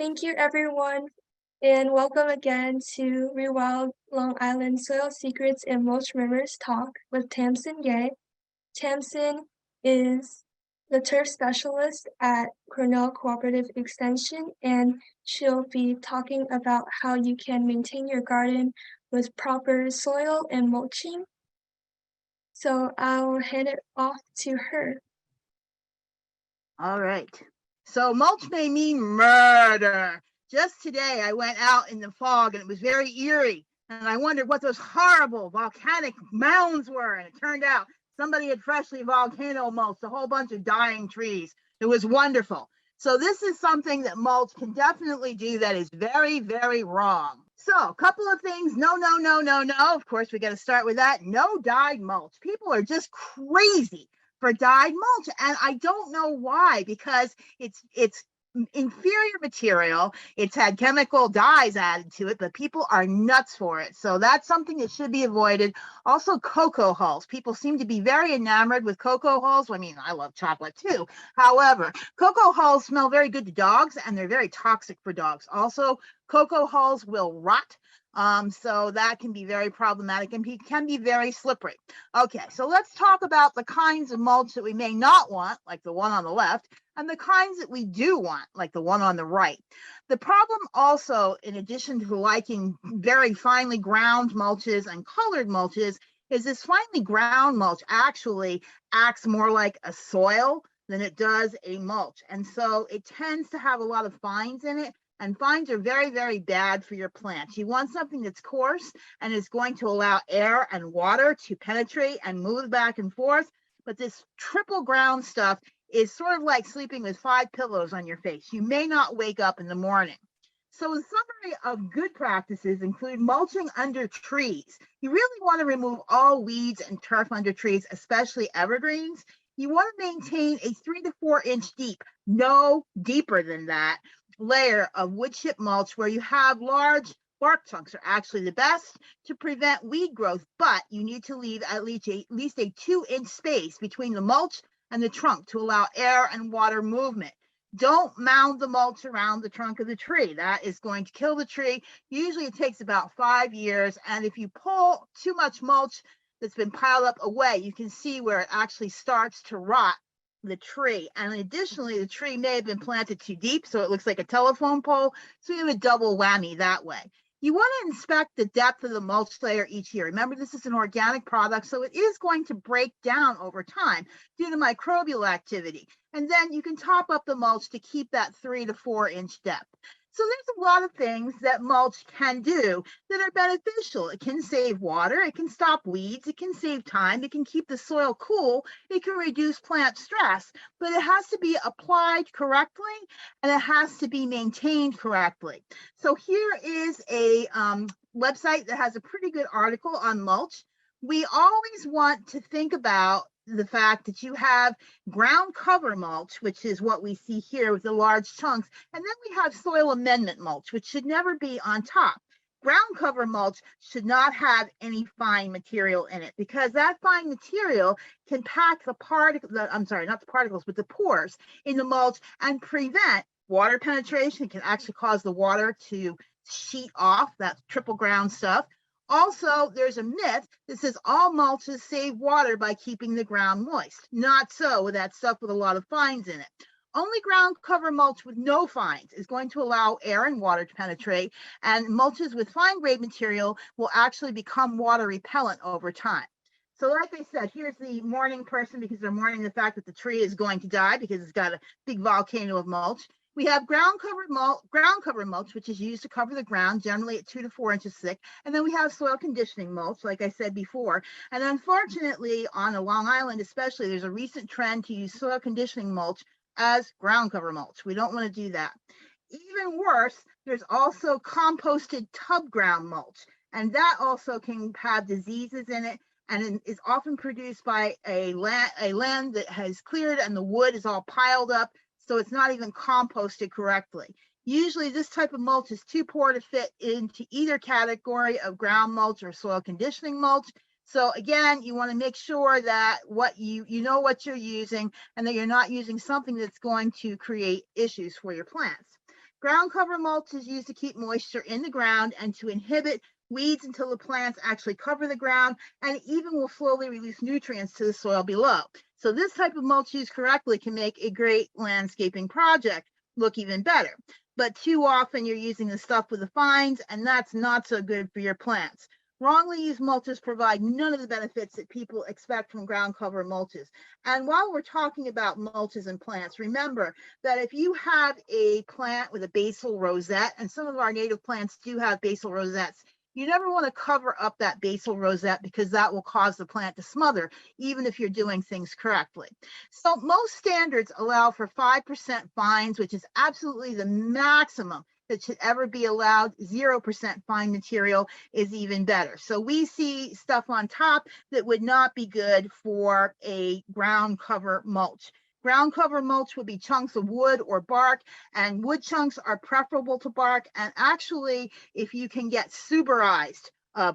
Thank you, everyone, and welcome again to ReWild Long Island Soil Secrets and Mulch Murmurs Talk with Tamson Yeh. Tamson is the turf specialist at Cornell Cooperative Extension, and she'll be talking about how you can maintain your garden with proper soil and mulching. So I'll hand it off to her. All right. So mulch may mean murder. Just today, I went out in the fog and it was very eerie. And I wondered what those horrible volcanic mounds were. And it turned out somebody had freshly volcano mulched a whole bunch of dying trees. It was wonderful. So this is something that mulch can definitely do that is very, very wrong. So a couple of things. No. Of course, we got to start with that. No dyed mulch. People are just crazy for dyed mulch, and I don't know why, because it's inferior material. It's had chemical dyes added to it, but people are nuts for it. So that's something that should be avoided. Also, cocoa hulls. People seem to be very enamored with cocoa hulls. I mean, I love chocolate too. However, cocoa hulls smell very good to dogs, and they're very toxic for dogs. Also, cocoa hulls will rot. So that can be very problematic and can be very slippery. Okay, so let's talk about the kinds of mulch that we may not want, like the one on the left, and the kinds that we do want, like the one on the right. The problem also, in addition to liking very finely ground mulches and colored mulches, is this finely ground mulch actually acts more like a soil than it does a mulch. And so it tends to have a lot of fines in it. And fines are very, very bad for your plants. You want something that's coarse and is going to allow air and water to penetrate and move back and forth. But this triple ground stuff is sort of like sleeping with 5 pillows on your face. You may not wake up in the morning. So a summary of good practices include mulching under trees. You really want to remove all weeds and turf under trees, especially evergreens. You want to maintain a 3 to 4 inch deep, no deeper than that, layer of wood chip mulch where you have large bark chunks are actually the best to prevent weed growth, but you need to leave at least a 2-inch space between the mulch and the trunk to allow air and water movement. Don't mound the mulch around the trunk of the tree. That is going to kill the tree. Usually it takes about 5 years, and if you pull too much mulch that's been piled up away, you can see where it actually starts to rot the tree. And additionally, the tree may have been planted too deep, so it looks like a telephone pole. So you have a double whammy that way. You want to inspect the depth of the mulch layer each year. Remember, this is an organic product, so it is going to break down over time due to microbial activity. And then you can top up the mulch to keep that 3 to 4 inch depth. So there's a lot of things that mulch can do that are beneficial. It can save water, it can stop weeds, it can save time, it can keep the soil cool, it can reduce plant stress, but it has to be applied correctly and it has to be maintained correctly. So here is a website that has a pretty good article on mulch. We always want to think about the fact that you have ground cover mulch, which is what we see here with the large chunks, and then we have soil amendment mulch, which should never be on top. Ground cover mulch should not have any fine material in it, because that fine material can pack the pores in the mulch and prevent water penetration. It can actually cause the water to sheet off, that triple ground stuff. Also, there's a myth that says all mulches save water by keeping the ground moist. Not so with that stuff with a lot of fines in it. Only ground cover mulch with no fines is going to allow air and water to penetrate, and mulches with fine grade material will actually become water repellent over time. So like I said, here's the mourning person because they're mourning the fact that the tree is going to die because it's got a big volcano of mulch. We have ground cover mulch, which is used to cover the ground, generally at 2 to 4 inches thick. And then we have soil conditioning mulch, like I said before. And unfortunately, on Long Island especially, there's a recent trend to use soil conditioning mulch as ground cover mulch. We don't want to do that. Even worse, there's also composted tub ground mulch. And that also can have diseases in it, and is often produced by a land that has cleared and the wood is all piled up. So it's not even composted correctly. Usually this type of mulch is too poor to fit into either category of ground mulch or soil conditioning mulch. So again, you want to make sure that you know what you're using and that you're not using something that's going to create issues for your plants. Ground cover mulch is used to keep moisture in the ground and to inhibit weeds until the plants actually cover the ground, and even will slowly release nutrients to the soil below. So this type of mulch used correctly can make a great landscaping project look even better. But too often you're using the stuff with the fines, and that's not so good for your plants. Wrongly used mulches provide none of the benefits that people expect from ground cover mulches. And while we're talking about mulches and plants, remember that if you have a plant with a basal rosette, and some of our native plants do have basal rosettes, you never want to cover up that basal rosette because that will cause the plant to smother, even if you're doing things correctly. So most standards allow for 5% fines, which is absolutely the maximum that should ever be allowed. 0% fine material is even better. So we see stuff on top that would not be good for a ground cover mulch. Ground cover mulch would be chunks of wood or bark, and wood chunks are preferable to bark. And actually, if you can get suberized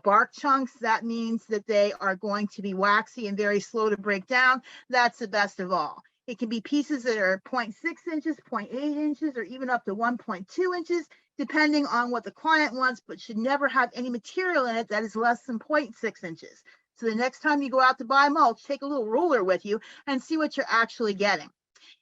bark chunks, that means that they are going to be waxy and very slow to break down. That's the best of all. It can be pieces that are 0.6 inches, 0.8 inches, or even up to 1.2 inches, depending on what the client wants, but should never have any material in it that is less than 0.6 inches. So the next time you go out to buy mulch, take a little ruler with you and see what you're actually getting.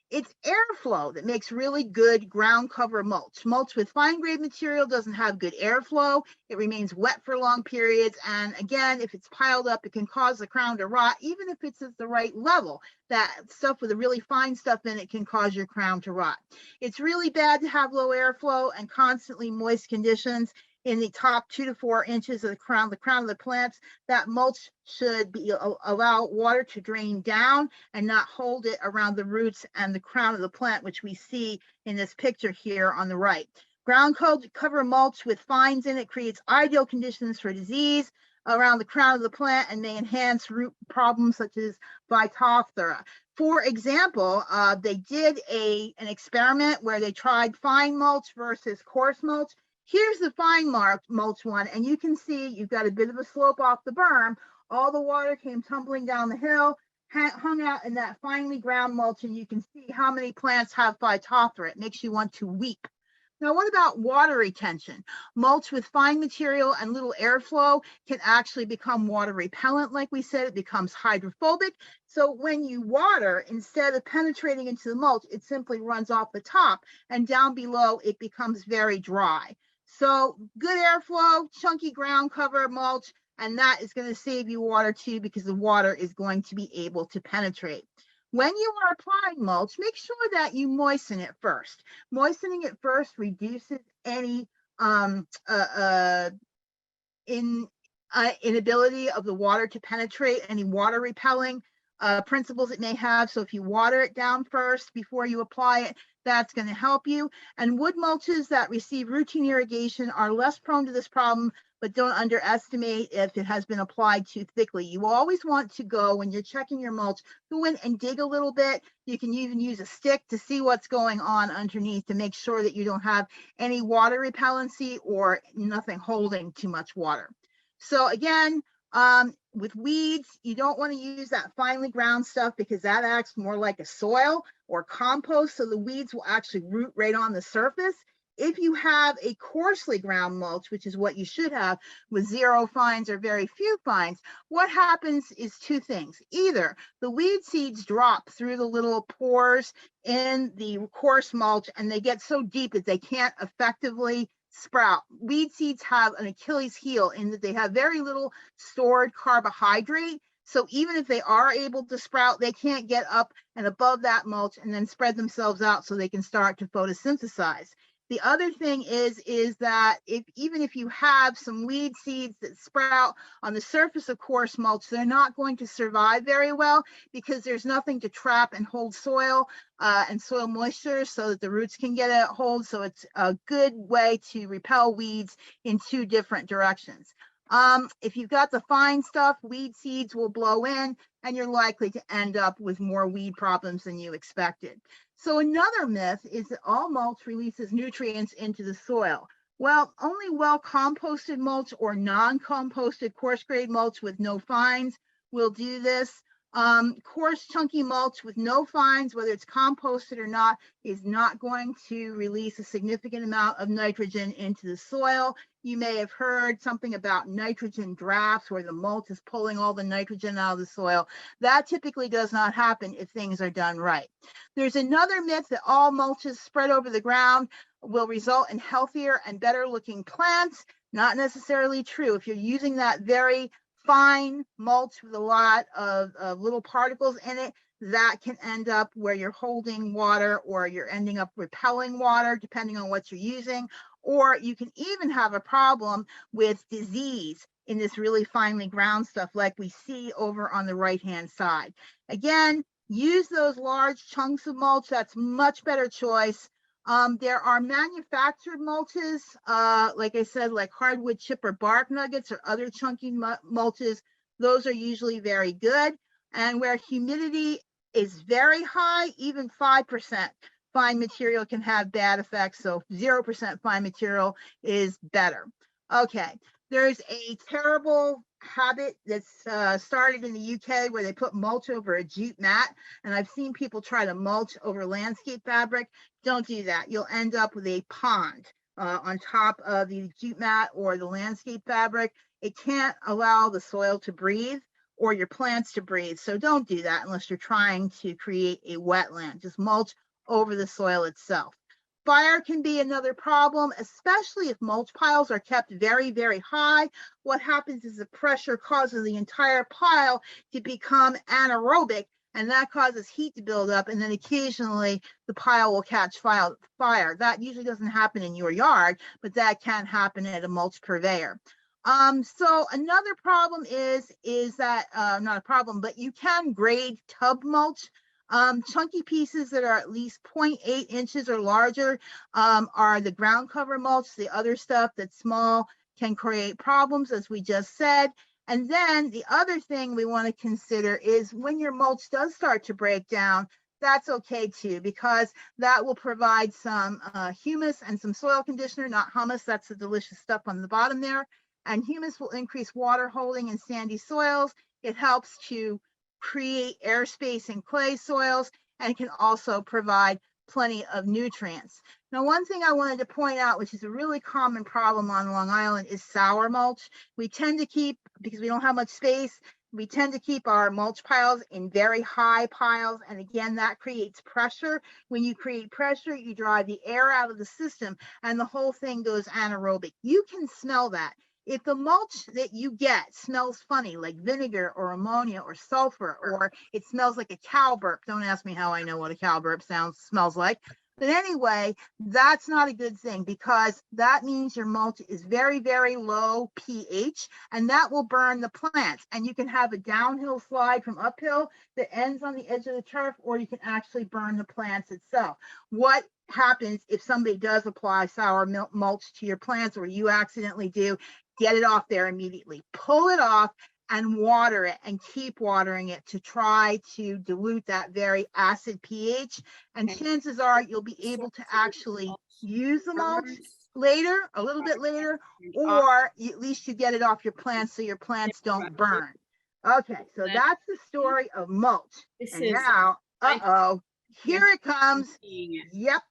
It's airflow that makes really good ground cover mulch. Mulch with fine grade material doesn't have good airflow. It remains wet for long periods. And again, if it's piled up, it can cause the crown to rot, even if it's at the right level. That stuff with the really fine stuff in it can cause your crown to rot. It's really bad to have low airflow and constantly moist conditions in the top 2 to 4 inches of the crown of the plants. That mulch should be allow water to drain down and not hold it around the roots and the crown of the plant, which we see in this picture here on the right. Ground cover mulch with fines in it creates ideal conditions for disease around the crown of the plant and may enhance root problems such as Phytophthora. For example, they did an experiment where they tried fine mulch versus coarse mulch. Here's the fine mulch one, and you can see you've got a bit of a slope off the berm. All the water came tumbling down the hill, hung out in that finely ground mulch, and you can see how many plants have Phytophthora. It makes you want to weep. Now, what about water retention? Mulch with fine material and little airflow can actually become water repellent. Like we said, it becomes hydrophobic. So when you water, instead of penetrating into the mulch, it simply runs off the top, and down below, it becomes very dry. So good airflow, chunky ground cover mulch, and that is going to save you water too, because the water is going to be able to penetrate. When you are applying mulch, make sure that you moisten it first. Moistening it first reduces any inability of the water to penetrate, any water repelling principles it may have. So if you water it down first before you apply it, that's going to help you. And wood mulches that receive routine irrigation are less prone to this problem, but don't underestimate if it has been applied too thickly. You always want to go, when you're checking your mulch, go in and dig a little bit. You can even use a stick to see what's going on underneath to make sure that you don't have any water repellency or nothing holding too much water. So again, with weeds, you don't want to use that finely ground stuff because that acts more like a soil or compost, so the weeds will actually root right on the surface. If you have a coarsely ground mulch, which is what you should have with 0 fines or very few fines, what happens is 2 things. Either the weed seeds drop through the little pores in the coarse mulch and they get so deep that they can't effectively sprout. Weed seeds have an Achilles heel in that they have very little stored carbohydrate. So even if they are able to sprout, they can't get up and above that mulch and then spread themselves out so they can start to photosynthesize. The other thing is that even if you have some weed seeds that sprout on the surface of coarse mulch, they're not going to survive very well because there's nothing to trap and hold soil and soil moisture so that the roots can get a hold. So it's a good way to repel weeds in 2 different directions. If you've got the fine stuff, weed seeds will blow in and you're likely to end up with more weed problems than you expected. So another myth is that all mulch releases nutrients into the soil. Well, only well-composted mulch or non-composted coarse grade mulch with no fines will do this. Coarse, chunky mulch with no fines, whether it's composted or not, is not going to release a significant amount of nitrogen into the soil. You may have heard something about nitrogen drafts where the mulch is pulling all the nitrogen out of the soil. That typically does not happen if things are done right. There's another myth that all mulches spread over the ground will result in healthier and better looking plants. Not necessarily true. If you're using that very fine mulch with a lot of little particles in it, that can end up where you're holding water, or you're ending up repelling water, depending on what you're using. Or you can even have a problem with disease in this really finely ground stuff like we see over on the right-hand side. Again, use those large chunks of mulch. That's much better choice. There are manufactured mulches, like I said, like hardwood chip or bark nuggets or other chunky mulches. Those are usually very good. And where humidity is very high, even 5% fine material can have bad effects. So 0% fine material is better. Okay, there's a terrible habit that's started in the UK where they put mulch over a jute mat. And I've seen people try to mulch over landscape fabric. Don't do that. You'll end up with a pond on top of the jute mat or the landscape fabric. It can't allow the soil to breathe or your plants to breathe. So don't do that unless you're trying to create a wetland. Just mulch over the soil itself. Fire can be another problem, especially if mulch piles are kept very, very high. What happens is the pressure causes the entire pile to become anaerobic, and that causes heat to build up, and then occasionally the pile will catch fire. That usually doesn't happen in your yard, but that can happen at a mulch purveyor. So another problem is that, not a problem, but you can grade tub mulch. Chunky pieces that are at least 0.8 inches or larger are the ground cover mulch. The other stuff that's small can create problems, as we just said. And then the other thing we want to consider is when your mulch does start to break down, that's okay too, because that will provide some humus and some soil conditioner, not hummus. That's the delicious stuff on the bottom there. And humus will increase water holding in sandy soils. It helps to create airspace in clay soils, and can also provide plenty of nutrients. Now, one thing I wanted to point out, which is a really common problem on Long Island, is sour mulch. We tend to keep, because we don't have much space, we tend to keep our mulch piles in very high piles. And again, that creates pressure. When you create pressure, you drive the air out of the system and the whole thing goes anaerobic. You can smell that. If the mulch that you get smells funny, like vinegar or ammonia or sulfur, or it smells like a cow burp, don't ask me how I know what a cow burp smells like. But anyway, that's not a good thing, because that means your mulch is very, very low pH, and that will burn the plants. And you can have a downhill slide from uphill that ends on the edge of the turf, or you can actually burn the plants itself. What happens if somebody does apply sour mulch to your plants, or you accidentally do? Get it off there immediately. Pull it off and water it, and keep watering it to try to dilute that very acid pH. And chances are you'll be able to actually use the mulch later, a little bit later, or at least you get it off your plants so your plants don't burn. Okay, so that's the story of mulch. And now, here it comes. Yep,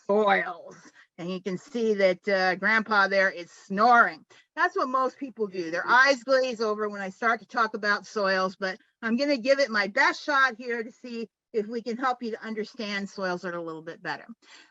soils. And you can see that Grandpa there is snoring. That's what most people do. Their eyes glaze over when I start to talk about soils, but I'm going to give it my best shot here to see if we can help you to understand soils a little bit better.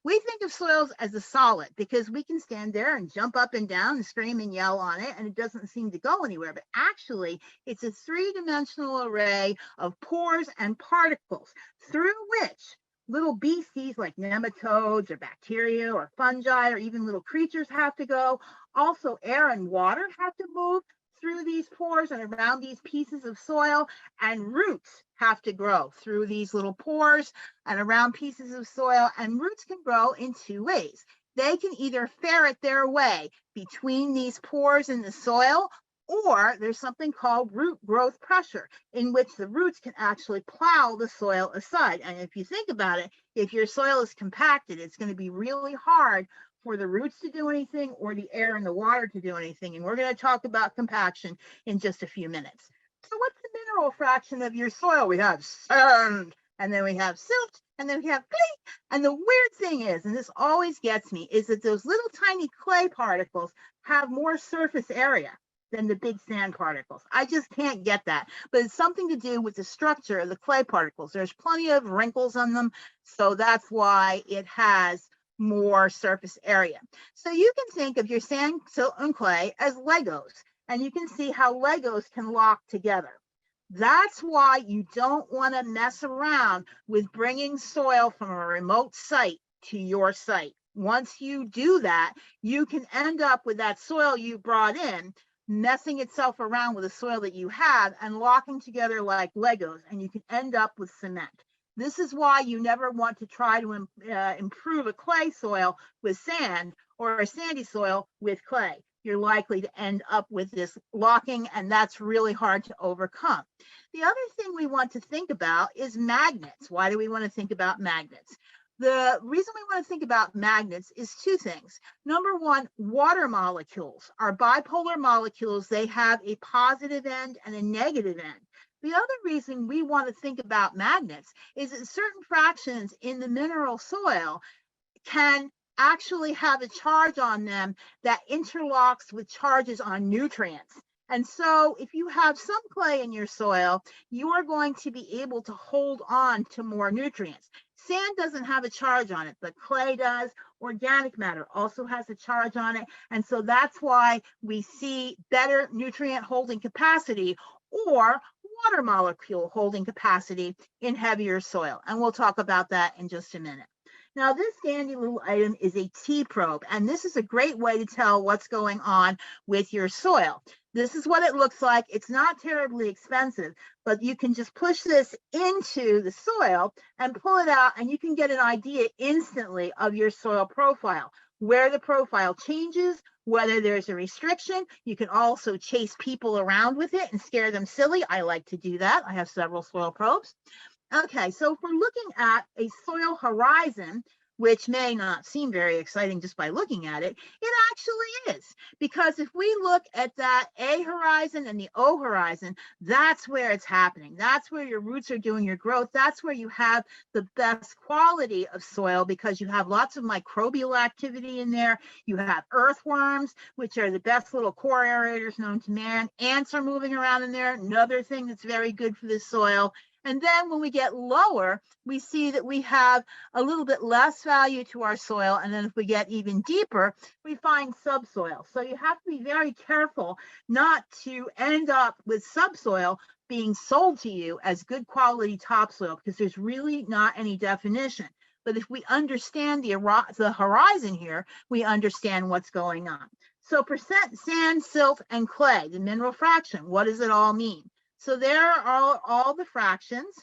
We think of soils as a solid because we can stand there and jump up and down and scream and yell on it, and it doesn't seem to go anywhere. But actually, it's a three-dimensional array of pores and particles through which little beasties like nematodes or bacteria or fungi or even little creatures have to go. Also, air and water have to move through these pores and around these pieces of soil, and roots have to grow through these little pores and around pieces of soil. And roots can grow in two ways. They can either ferret their way between these pores in the soil, or there's something called root growth pressure, in which the roots can actually plow the soil aside. And if you think about it, if your soil is compacted, it's going to be really hard for the roots to do anything or the air and the water to do anything. And we're going to talk about compaction in just a few minutes. So what's the mineral fraction of your soil. We have sand, and then we have silt, and then we have clay. And the weird thing is, and this always gets me, is that those little tiny clay particles have more surface area than the big sand particles. I just can't get that. But it's something to do with the structure of the clay particles. There's plenty of wrinkles on them, so that's why it has more surface area. So you can think of your sand, silt, and clay as Legos, and you can see how Legos can lock together. That's why you don't want to mess around with bringing soil from a remote site to your site. Once you do that, you can end up with that soil you brought in messing itself around with the soil that you have and locking together like Legos, and you can end up with cement. This is why you never want to try to improve a clay soil with sand or a sandy soil with clay. You're likely to end up with this locking, and that's really hard to overcome. The other thing we want to think about is magnets. Why do we want to think about magnets? The reason we want to think about magnets is two things. Number one, water molecules are bipolar molecules. They have a positive end and a negative end. The other reason we want to think about magnets is that certain fractions in the mineral soil can actually have a charge on them that interlocks with charges on nutrients. And so if you have some clay in your soil, you are going to be able to hold on to more nutrients. Sand doesn't have a charge on it, but clay does. Organic matter also has a charge on it. And so that's why we see better nutrient holding capacity or water molecule holding capacity in heavier soil. And we'll talk about that in just a minute. Now, this dandy little item is a T-probe, and this is a great way to tell what's going on with your soil. This is what it looks like. It's not terribly expensive, but you can just push this into the soil and pull it out, and you can get an idea instantly of your soil profile, where the profile changes, whether there's a restriction. You can also chase people around with it and scare them silly. I like to do that. I have several soil probes. Okay, so if we're looking at a soil horizon, which may not seem very exciting just by looking at it, it actually is. Because if we look at that A horizon and the O horizon, that's where it's happening. That's where your roots are doing your growth. That's where you have the best quality of soil because you have lots of microbial activity in there. You have earthworms, which are the best little core aerators known to man. Ants are moving around in there, another thing that's very good for the soil. And then when we get lower, we see that we have a little bit less value to our soil. And then if we get even deeper, we find subsoil. So you have to be very careful not to end up with subsoil being sold to you as good quality topsoil because there's really not any definition. But if we understand the horizon here, we understand what's going on. So percent sand, silt, and clay, the mineral fraction, what does it all mean? So there are all the fractions,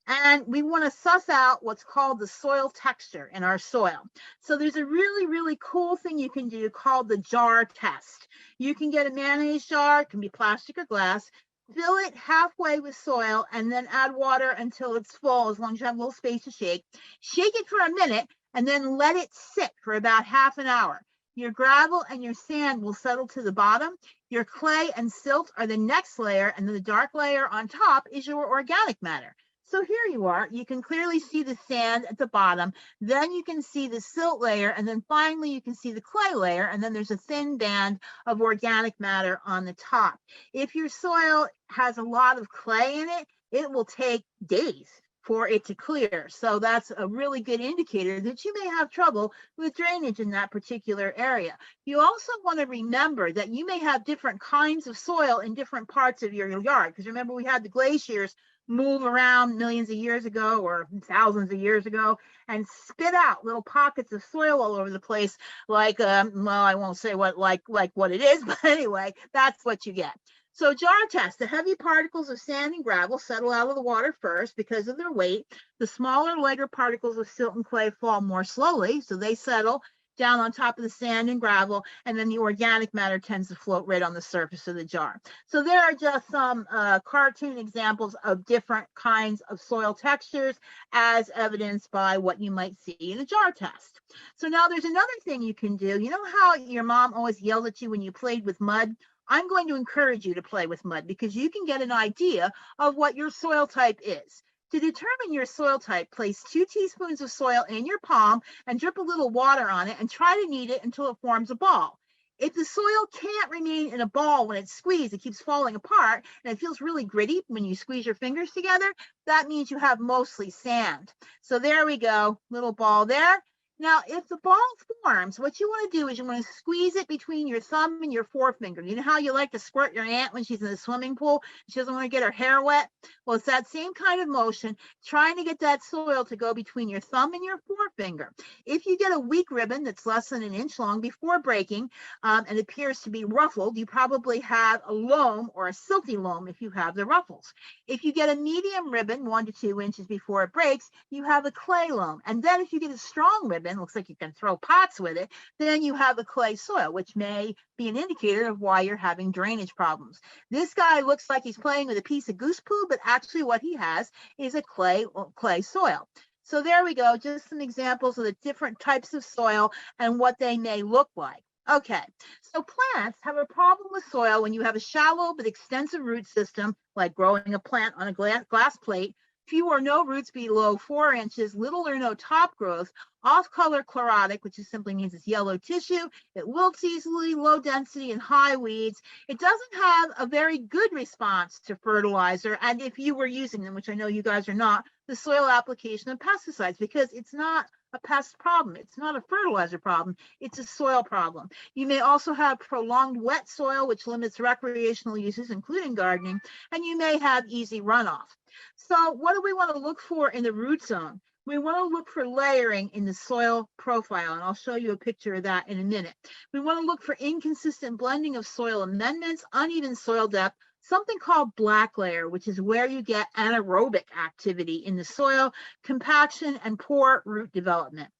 and we want to suss out what's called the soil texture in our soil. So there's a really, really cool thing you can do called the jar test. You can get a mayonnaise jar, it can be plastic or glass, fill it halfway with soil, and then add water until it's full, as long as you have a little space to shake. Shake it for a minute, and then let it sit for about half an hour. Your gravel and your sand will settle to the bottom. Your clay and silt are the next layer, and then the dark layer on top is your organic matter. So here you are. You can clearly see the sand at the bottom. Then you can see the silt layer, and then finally you can see the clay layer, and then there's a thin band of organic matter on the top. If your soil has a lot of clay in it, it will take days for it to clear. So that's a really good indicator that you may have trouble with drainage in that particular area. You also want to remember that you may have different kinds of soil in different parts of your yard, because remember we had the glaciers move around millions of years ago or thousands of years ago and spit out little pockets of soil all over the place, like well, I won't say what like what it is, but anyway, that's what you get. So jar test, the heavy particles of sand and gravel settle out of the water first because of their weight. The smaller, lighter particles of silt and clay fall more slowly, so they settle down on top of the sand and gravel, and then the organic matter tends to float right on the surface of the jar. So there are just some cartoon examples of different kinds of soil textures as evidenced by what you might see in a jar test. So now there's another thing you can do. You know how your mom always yelled at you when you played with mud? I'm going to encourage you to play with mud because you can get an idea of what your soil type is. To determine your soil type, place 2 teaspoons of soil in your palm and drip a little water on it and try to knead it until it forms a ball. If the soil can't remain in a ball when it's squeezed, it keeps falling apart and it feels really gritty when you squeeze your fingers together, that means you have mostly sand. So there we go, little ball there. Now, if the ball forms, what you want to do is you want to squeeze it between your thumb and your forefinger. You know how you like to squirt your aunt when she's in the swimming pool? She doesn't want to get her hair wet. Well, it's that same kind of motion, trying to get that soil to go between your thumb and your forefinger. If you get a weak ribbon that's less than an inch long before breaking and appears to be ruffled, you probably have a loam or a silty loam if you have the ruffles. If you get a medium ribbon, 1 to 2 inches before it breaks, you have a clay loam. And then if you get a strong ribbon, looks like you can throw pots with it, then you have a clay soil, which may be an indicator of why you're having drainage problems. This guy looks like he's playing with a piece of goose poo, but actually what he has is a clay soil. So there we go, just some examples of the different types of soil and what they may look like. Okay, so plants have a problem with soil when you have a shallow but extensive root system, like growing a plant on a glass plate, few or no roots below 4 inches, little or no top growth, off-color chlorotic, which simply means it's yellow tissue, it wilts easily, low density, and high weeds. It doesn't have a very good response to fertilizer, and if you were using them, which I know you guys are not, the soil application of pesticides, because it's not a pest problem. It's not a fertilizer problem. It's a soil problem. You may also have prolonged wet soil, which limits recreational uses, including gardening, and you may have easy runoff. So what do we want to look for in the root zone? We want to look for layering in the soil profile, and I'll show you a picture of that in a minute. We want to look for inconsistent blending of soil amendments, uneven soil depth, something called black layer, which is where you get anaerobic activity in the soil, compaction, and poor root development.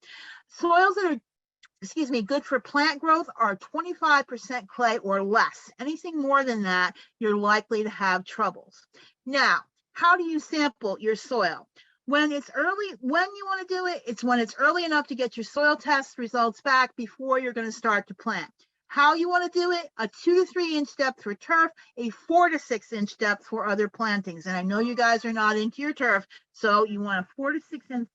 Soils that are good for plant growth are 25% clay or less. Anything more than that, you're likely to have troubles. Now, how do you sample your soil? When you want to do it, it's when it's early enough to get your soil test results back before you're going to start to plant. How you want to do it, a 2 to 3 inch depth for turf, a 4 to 6 inch depth for other plantings. And I know you guys are not into your turf, so you want a 4 to 6 inch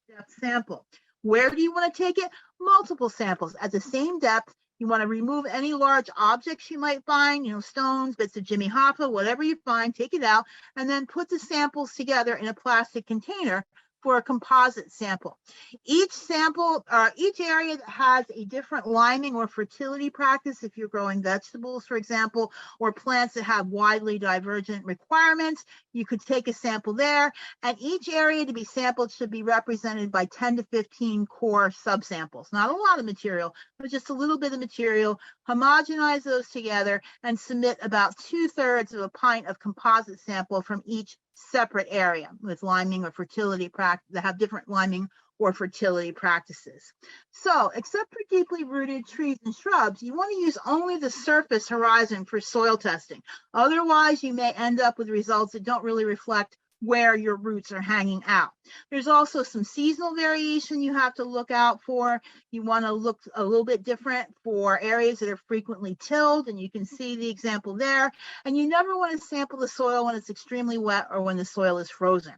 depth sample. Where do you want to take it? Multiple samples at the same depth. You want to remove any large objects you might find, stones, bits of Jimmy Hoffa, whatever you find, take it out, and then put the samples together in a plastic container for a composite sample. Each area has a different liming or fertility practice if you're growing vegetables, for example, or plants that have widely divergent requirements. You could take a sample there, and each area to be sampled should be represented by 10 to 15 core subsamples. Not a lot of material, but just a little bit of material. Homogenize those together and submit about 2/3 of a pint of composite sample from each separate area with liming or fertility practice that have different liming or fertility practices. So, except for deeply rooted trees and shrubs, you want to use only the surface horizon for soil testing. Otherwise, you may end up with results that don't really reflect where your roots are hanging out. There's also some seasonal variation you have to look out for. You want to look a little bit different for areas that are frequently tilled, and you can see the example there. And you never want to sample the soil when it's extremely wet or when the soil is frozen.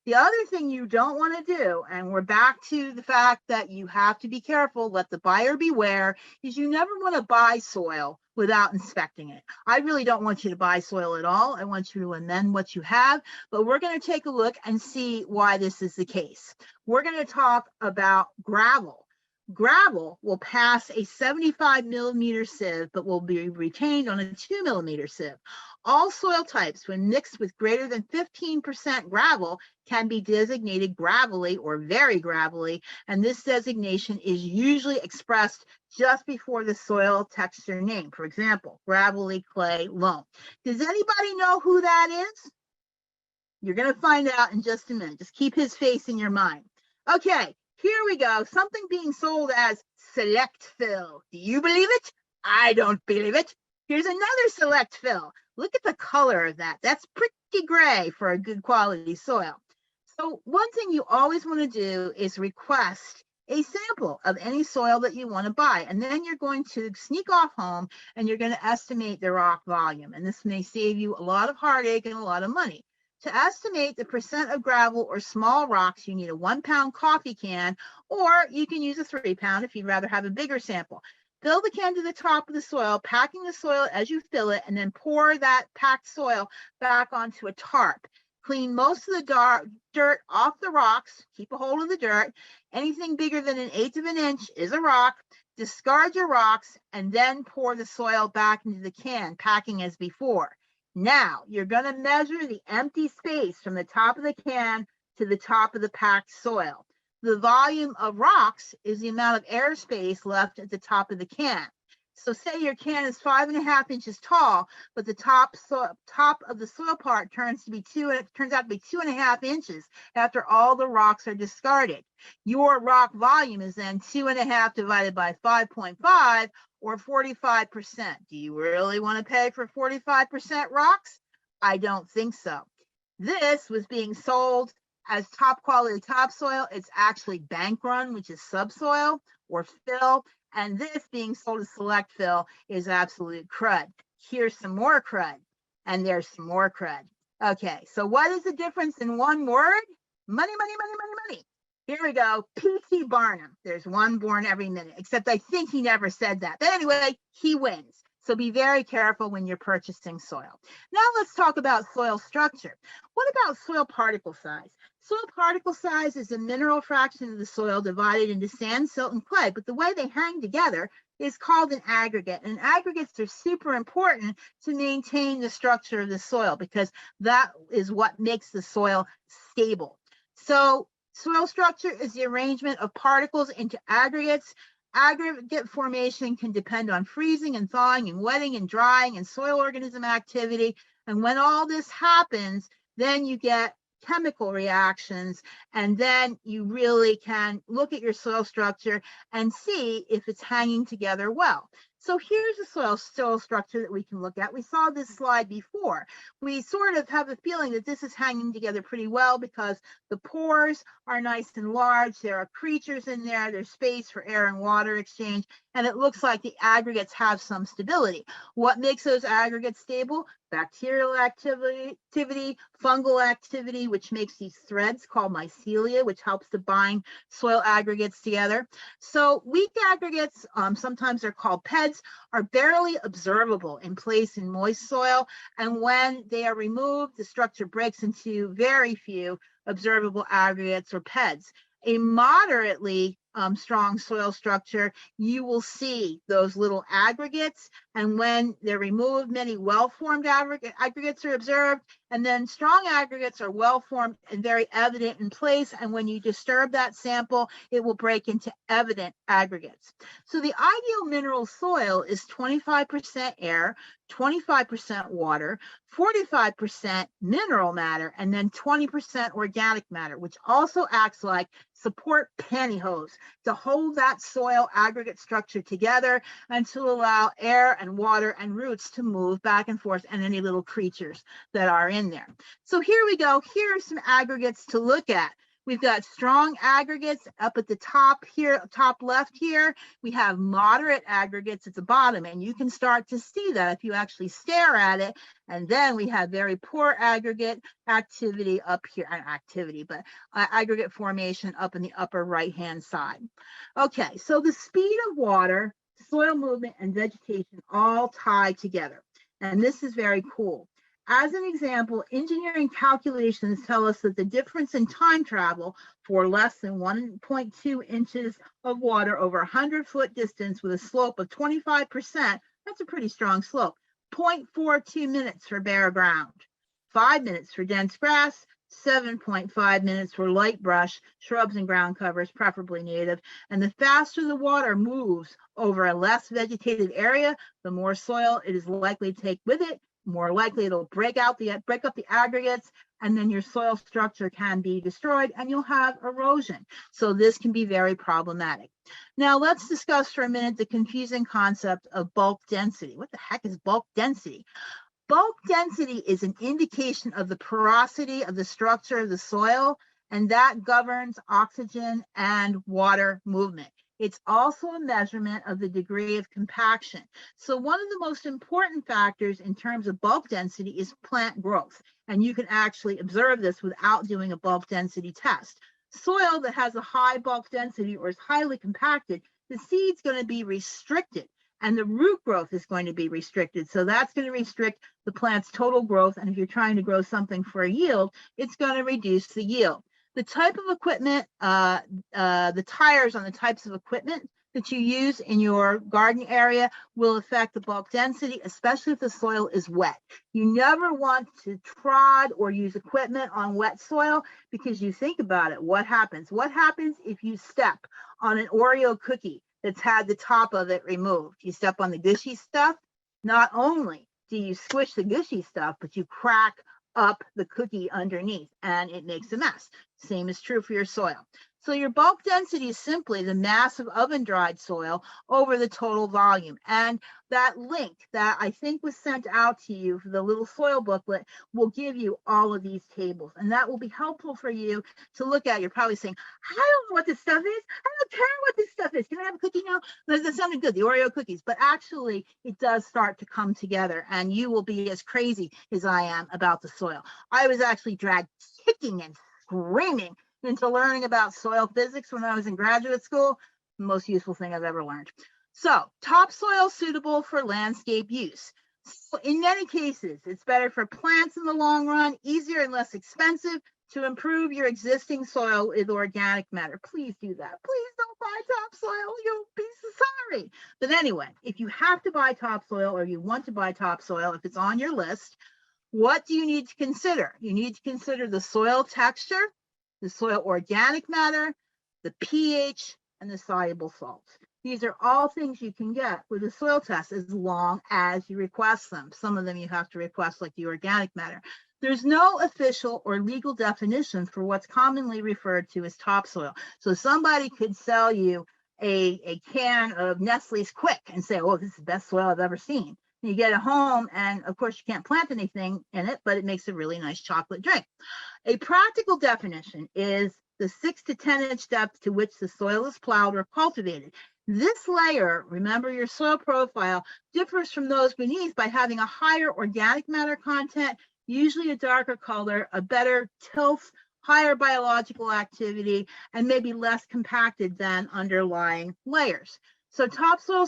The other thing you don't want to do, and we're back to the fact that you have to be careful, let the buyer beware, is you never want to buy soil without inspecting it. I really don't want you to buy soil at all. I want you to amend what you have, but we're going to take a look and see why this is the case. We're going to talk about gravel. Gravel will pass a 75 millimeter sieve, but will be retained on a 2 millimeter sieve. All soil types, when mixed with greater than 15% gravel, can be designated gravelly or very gravelly, and this designation is usually expressed just before the soil texture name. For example, gravelly, clay, loam. Does anybody know who that is? You're going to find out in just a minute. Just keep his face in your mind. Okay, here we go. Something being sold as select fill. Do you believe it? I don't believe it. Here's another select fill. Look at the color of that. That's pretty gray for a good quality soil. So one thing you always want to do is request a sample of any soil that you want to buy. And then you're going to sneak off home and you're going to estimate the rock volume. And this may save you a lot of heartache and a lot of money. To estimate the percent of gravel or small rocks, you need a 1-pound coffee can, or you can use a 3-pound if you'd rather have a bigger sample. Fill the can to the top of the soil, packing the soil as you fill it, and then pour that packed soil back onto a tarp. Clean most of the dirt off the rocks. Keep a hold of the dirt. Anything bigger than 1/8 of an inch is a rock. Discard your rocks and then pour the soil back into the can, packing as before. Now, you're going to measure the empty space from the top of the can to the top of the packed soil. The volume of rocks is the amount of airspace left at the top of the can. So say your can is 5.5 inches tall, but the top of the soil part turns out to be 2.5 inches after all the rocks are discarded. Your rock volume is then 2.5 divided by 5.5, or 45%. Do you really want to pay for 45% rocks? I don't think so. This was being sold as top quality topsoil. It's actually bank run, which is subsoil or fill. And this being sold as select fill is absolute crud. Here's some more crud. And there's some more crud. Okay, so what is the difference in one word? Money, money, money, money, money. Here we go. P.T. Barnum. There's one born every minute, except I think he never said that. But anyway, he wins. So be very careful when you're purchasing soil. Now let's talk about soil structure. What about soil particle size? Soil particle size is a mineral fraction of the soil divided into sand, silt, and clay. But the way they hang together is called an aggregate. And aggregates are super important to maintain the structure of the soil because that is what makes the soil stable. So soil structure is the arrangement of particles into aggregates. Aggregate formation can depend on freezing and thawing and wetting and drying and soil organism activity. And when all this happens, then you get chemical reactions, and then you really can look at your soil structure and see if it's hanging together well. So here's a soil structure that we can look at. We saw this slide before. We sort of have a feeling that this is hanging together pretty well because the pores are nice and large. There are creatures in there. There's space for air and water exchange, and it looks like the aggregates have some stability. What makes those aggregates stable? Bacterial activity, fungal activity, which makes these threads called mycelia, which helps to bind soil aggregates together. So weak aggregates, sometimes they're called PEDs, are barely observable in place in moist soil. And when they are removed, the structure breaks into very few observable aggregates or PEDs. A moderately strong soil structure, you will see those little aggregates, and when they're removed, many well-formed aggregates are observed, and then strong aggregates are well-formed and very evident in place, and when you disturb that sample, it will break into evident aggregates. So the ideal mineral soil is 25% air, 25% water, 45% mineral matter, and then 20% organic matter, which also acts like support pantyhose to hold that soil aggregate structure together and to allow air and water and roots to move back and forth and any little creatures that are in there. So here we go. Here are some aggregates to look at. We've got strong aggregates up at the top here, top left here. We have moderate aggregates at the bottom, and you can start to see that if you actually stare at it. And then we have very poor aggregate activity up here, aggregate formation up in the upper right-hand side. Okay, so the speed of water, soil movement, and vegetation all tie together. And this is very cool. As an example, engineering calculations tell us that the difference in time travel for less than 1.2 inches of water over 100-foot distance with a slope of 25%, that's a pretty strong slope, 0.42 minutes for bare ground, 5 minutes for dense grass, 7.5 minutes for light brush, shrubs and ground covers, preferably native. And the faster the water moves over a less vegetated area, the more soil it is likely to take with it, more likely it'll break up the aggregates, and then your soil structure can be destroyed and you'll have erosion. So this can be very problematic. Now let's discuss for a minute the confusing concept of bulk density. What the heck is bulk density? Bulk density is an indication of the porosity of the structure of the soil, and that governs oxygen and water movement. It's also a measurement of the degree of compaction. So one of the most important factors in terms of bulk density is plant growth. And you can actually observe this without doing a bulk density test. Soil that has a high bulk density or is highly compacted, the seed's going to be restricted and the root growth is going to be restricted. So that's going to restrict the plant's total growth. And if you're trying to grow something for a yield, it's going to reduce the yield. The type of equipment, the tires on the types of equipment that you use in your garden area will affect the bulk density, especially if the soil is wet. You never want to trod or use equipment on wet soil because you think about it, what happens? What happens if you step on an Oreo cookie that's had the top of it removed? You step on the gushy stuff. Not only do you squish the gushy stuff, but you crack up the cookie underneath and it makes a mess. Same is true for your soil. So your bulk density is simply the mass of oven dried soil over the total volume. And that link that I think was sent out to you for the little soil booklet will give you all of these tables. And that will be helpful for you to look at. You're probably saying, I don't know what this stuff is. I don't care what this stuff is. Can I have a cookie now? That sounded good, the Oreo cookies. But actually, it does start to come together and you will be as crazy as I am about the soil. I was actually dragged kicking and screaming into learning about soil physics when I was in graduate school. The most useful thing I've ever learned. So, topsoil suitable for landscape use. So in many cases, it's better for plants in the long run, easier and less expensive to improve your existing soil with organic matter. Please do that. Please don't buy topsoil. You'll be so sorry. But anyway, if you have to buy topsoil or you want to buy topsoil, if it's on your list, what do you need to consider? You need to consider the soil texture, the soil organic matter, the pH, and the soluble salts. These are all things you can get with a soil test as long as you request them. Some of them you have to request, like the organic matter. There's no official or legal definition for what's commonly referred to as topsoil. So somebody could sell you a can of Nestle's Quick and say, oh, this is the best soil I've ever seen. You get it home, and of course you can't plant anything in it, but it makes a really nice chocolate drink. A practical definition is the 6 to 10 inch depth to which the soil is plowed or cultivated. This layer, remember your soil profile, differs from those beneath by having a higher organic matter content, usually a darker color, a better tilth, higher biological activity, and maybe less compacted than underlying layers. So topsoil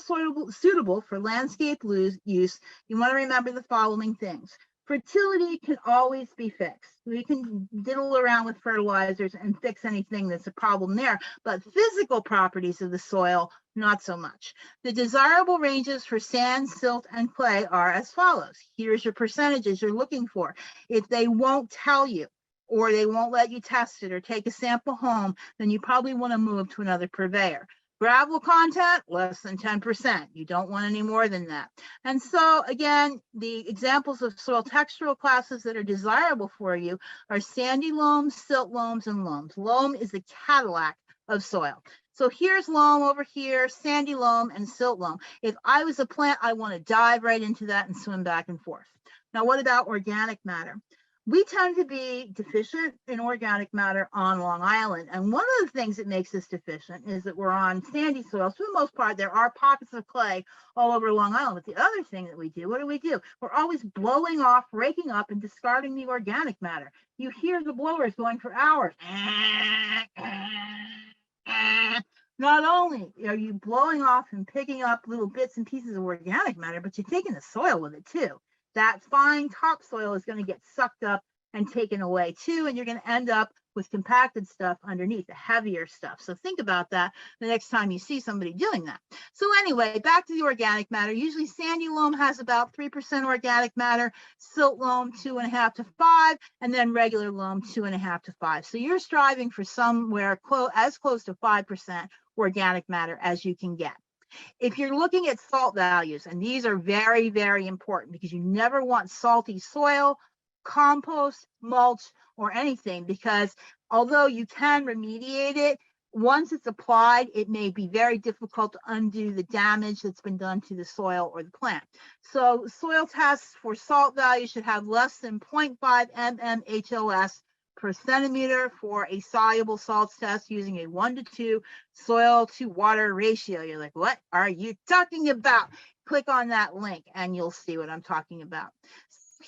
suitable for landscape use, you want to remember the following things. Fertility can always be fixed. We can diddle around with fertilizers and fix anything that's a problem there, but physical properties of the soil, not so much. The desirable ranges for sand, silt, and clay are as follows. Here's your percentages you're looking for. If they won't tell you, or they won't let you test it or take a sample home, then you probably want to move to another purveyor. Gravel content, less than 10%. You don't want any more than that. And so again, the examples of soil textural classes that are desirable for you are sandy loams, silt loams, and loams. Loam is the Cadillac of soil. So here's loam over here, sandy loam, and silt loam. If I was a plant, I want to dive right into that and swim back and forth. Now, what about organic matter? We tend to be deficient in organic matter on Long Island. And one of the things that makes us deficient is that we're on sandy soils. For the most part, there are pockets of clay all over Long Island. But the other thing that we do, what do? We're always blowing off, raking up, and discarding the organic matter. You hear the blowers going for hours. Not only are you blowing off and picking up little bits and pieces of organic matter, but you're taking the soil with it too. That fine topsoil is going to get sucked up and taken away too, and you're going to end up with compacted stuff underneath, the heavier stuff. So think about that the next time you see somebody doing that. So anyway, back to the organic matter. Usually sandy loam has about 3% organic matter, silt loam 2.5 to 5, and then regular loam 2.5 to 5. So you're striving for somewhere as close to 5% organic matter as you can get. If you're looking at salt values, and these are very, very important because you never want salty soil, compost, mulch, or anything, because although you can remediate it, once it's applied, it may be very difficult to undo the damage that's been done to the soil or the plant. So soil tests for salt value should have less than 0.5 mmHOS per centimeter for a soluble salts test using a 1:2 soil to water ratio. You're like, what are you talking about? Click on that link and you'll see what I'm talking about.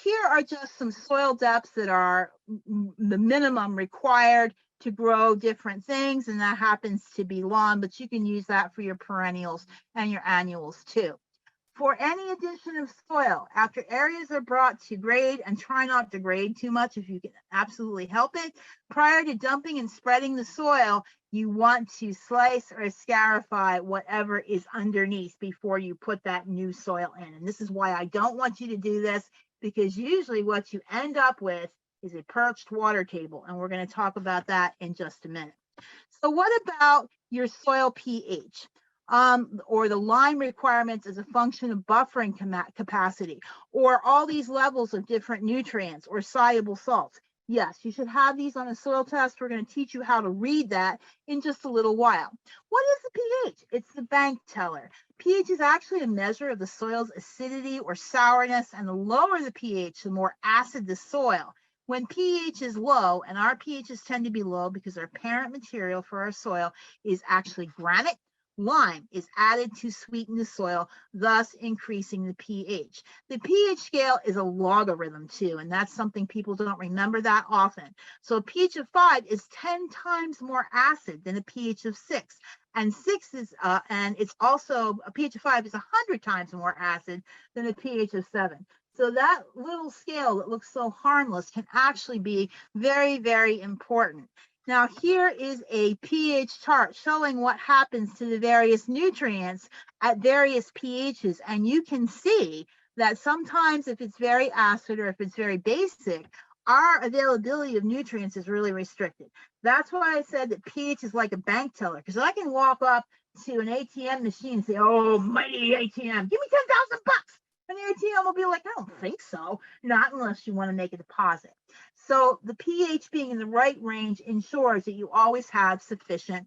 Here are just some soil depths that are the minimum required to grow different things, and that happens to be lawn, but you can use that for your perennials and your annuals too. For any addition of soil, after areas are brought to grade, and try not to grade too much if you can absolutely help it, prior to dumping and spreading the soil, you want to slice or scarify whatever is underneath before you put that new soil in. And this is why I don't want you to do this, because usually what you end up with is a perched water table, and we're going to talk about that in just a minute. So what about your soil pH? Or the lime requirements as a function of buffering capacity, or all these levels of different nutrients or soluble salts. Yes, you should have these on a soil test. We're going to teach you how to read that in just a little while. What is the pH? It's the bank teller. pH is actually a measure of the soil's acidity or sourness, and the lower the pH, the more acid the soil. When pH is low, and our pHs tend to be low because our parent material for our soil is actually granite, lime is added to sweeten the soil, thus increasing the pH. The pH scale is a logarithm too, and that's something people don't remember that often. So a pH of 5 is 10 times more acid than a pH of 6. And it's also a pH of 5 is 100 times more acid than a pH of 7. So that little scale that looks so harmless can actually be very, very important. Now, here is a pH chart showing what happens to the various nutrients at various pHs. And you can see that sometimes if it's very acid or if it's very basic, our availability of nutrients is really restricted. That's why I said that pH is like a bank teller, because I can walk up to an ATM machine and say, oh, mighty ATM, give me 10,000 bucks. And the ATM will be like, I don't think so. Not unless you want to make a deposit. So the pH being in the right range ensures that you always have sufficient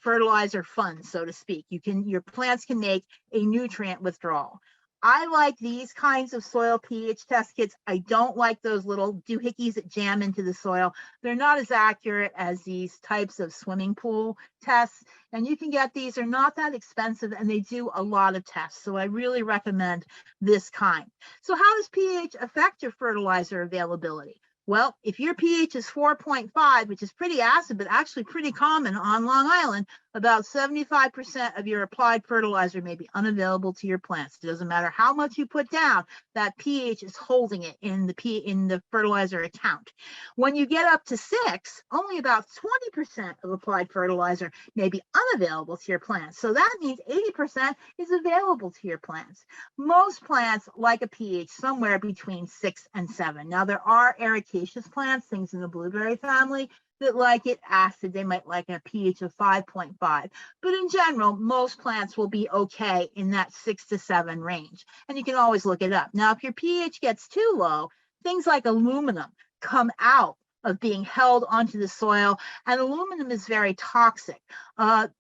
fertilizer funds, so to speak. Your plants can make a nutrient withdrawal. I like these kinds of soil pH test kits. I don't like those little doohickeys that jam into the soil. They're not as accurate as these types of swimming pool tests. And you can get these, they're not that expensive, and they do a lot of tests. So I really recommend this kind. So how does pH affect your fertilizer availability? Well, if your pH is 4.5, which is pretty acid, but actually pretty common on Long Island, about 75% of your applied fertilizer may be unavailable to your plants. It doesn't matter how much you put down, that pH is holding it in the fertilizer account. When you get up to 6, only about 20% of applied fertilizer may be unavailable to your plants. So that means 80% is available to your plants. Most plants like a pH somewhere between 6 and 7. Now, there are ericaceous plants, things in the blueberry family, that like it acid. They might like a pH of 5.5. But in general, most plants will be okay in that 6 to 7 range. And you can always look it up. Now, if your pH gets too low, things like aluminum come out of being held onto the soil, and aluminum is very toxic.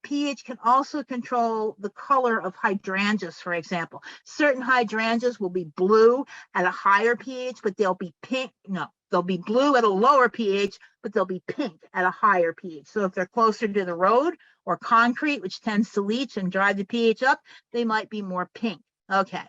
pH can also control the color of hydrangeas, for example. Certain hydrangeas will be blue at a higher pH, but they'll be pink. No, they'll be blue at a lower pH, but they'll be pink at a higher pH. So if they're closer to the road or concrete, which tends to leach and drive the pH up, they might be more pink. Okay,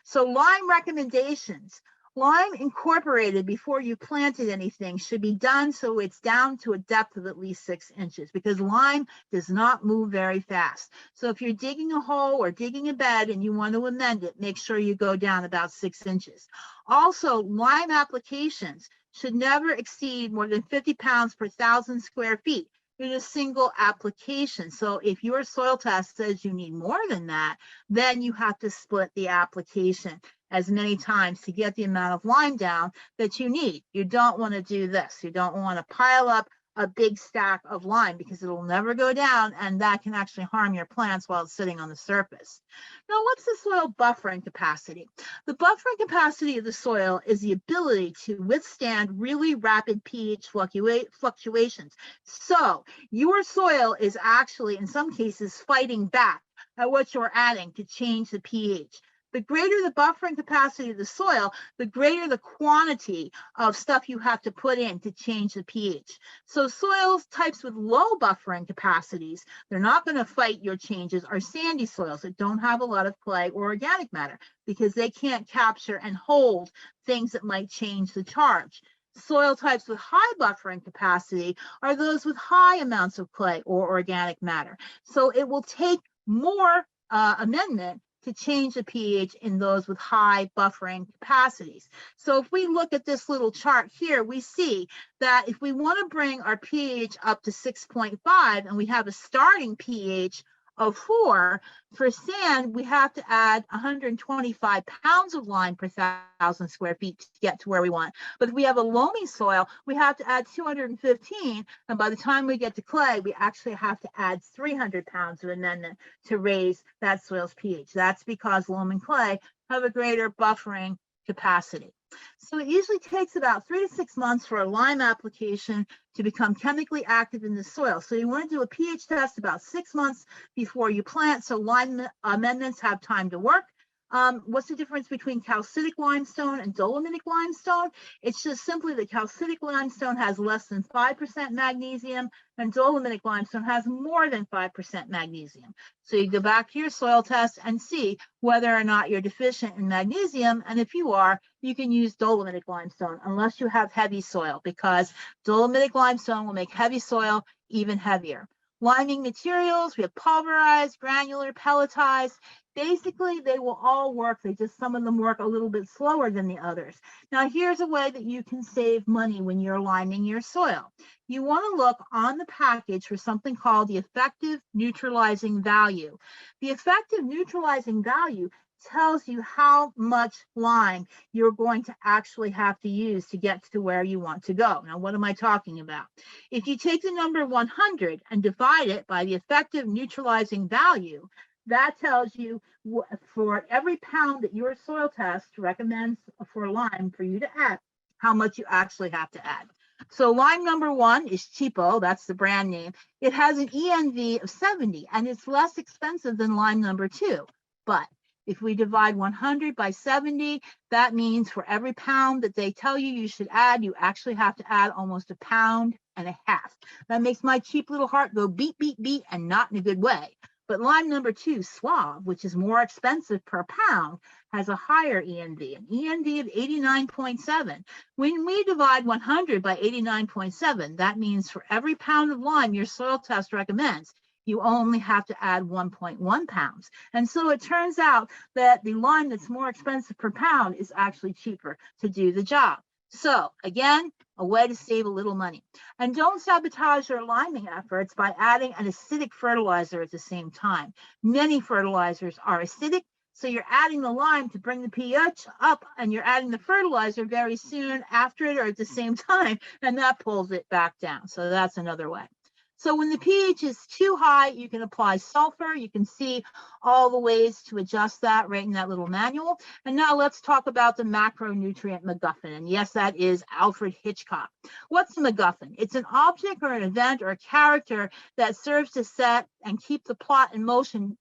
so lime recommendations. Lime incorporated before you planted anything should be done so it's down to a depth of at least 6 inches, because lime does not move very fast. So if you're digging a hole or digging a bed and you want to amend it, make sure you go down about 6 inches. Also, lime applications should never exceed more than 50 pounds per 1,000 square feet in a single application. So if your soil test says you need more than that, then you have to split the application as many times to get the amount of lime down that you need. You don't want to do this. You don't want to pile up a big stack of lime, because it'll never go down, and that can actually harm your plants while it's sitting on the surface. Now, what's the soil buffering capacity? The buffering capacity of the soil is the ability to withstand really rapid pH fluctuations. So your soil is actually, in some cases, fighting back at what you're adding to change the pH. The greater the buffering capacity of the soil, the greater the quantity of stuff you have to put in to change the pH. So soils types with low buffering capacities, they're not going to fight your changes, are sandy soils that don't have a lot of clay or organic matter because they can't capture and hold things that might change the charge. Soil types with high buffering capacity are those with high amounts of clay or organic matter. So it will take more amendment to change the pH in those with high buffering capacities. So if we look at this little chart here, we see that if we want to bring our pH up to 6.5 and we have a starting pH of 4, for sand, we have to add 125 pounds of lime per 1,000 square feet to get to where we want. But if we have a loamy soil, we have to add 215. And by the time we get to clay, we actually have to add 300 pounds of amendment to raise that soil's pH. That's because loam and clay have a greater buffering capacity. So it usually takes about 3 to 6 months for a lime application to become chemically active in the soil. So you want to do a pH test about 6 months before you plant, so lime amendments have time to work. What's the difference between calcitic limestone and dolomitic limestone? It's just simply that calcitic limestone has less than 5% magnesium and dolomitic limestone has more than 5% magnesium. So you go back to your soil test and see whether or not you're deficient in magnesium. And if you are, you can use dolomitic limestone unless you have heavy soil, because dolomitic limestone will make heavy soil even heavier. Liming materials, we have pulverized, granular, pelletized. Basically, they will all work. Some of them work a little bit slower than the others. Now, here's a way that you can save money when you're liming your soil. You want to look on the package for something called the effective neutralizing value. The effective neutralizing value tells you how much lime you're going to actually have to use to get to where you want to go. Now, what am I talking about? If you take the number 100 and divide it by the effective neutralizing value, that tells you for every pound that your soil test recommends for lime for you to add, how much you actually have to add. So lime number 1 is cheapo, that's the brand name. It has an ENV of 70 and it's less expensive than lime number 2. But if we divide 100 by 70, that means for every pound that they tell you should add, you actually have to add almost 1.5 pounds. That makes my cheap little heart go beat, beat, beat, and not in a good way. But lime number 2, Suave, which is more expensive per pound, has a higher ENV, an ENV of 89.7. When we divide 100 by 89.7, that means for every pound of lime your soil test recommends, you only have to add 1.1 pounds. And so it turns out that the lime that's more expensive per pound is actually cheaper to do the job. So again, a way to save a little money. And don't sabotage your liming efforts by adding an acidic fertilizer at the same time. Many fertilizers are acidic, so you're adding the lime to bring the pH up and you're adding the fertilizer very soon after it or at the same time, and that pulls it back down. So that's another way. So when the pH is too high, you can apply sulfur. You can see all the ways to adjust that right in that little manual. And now let's talk about the macronutrient MacGuffin. And yes, that is Alfred Hitchcock. What's a MacGuffin? It's an object or an event or a character that serves to set and keep the plot in motion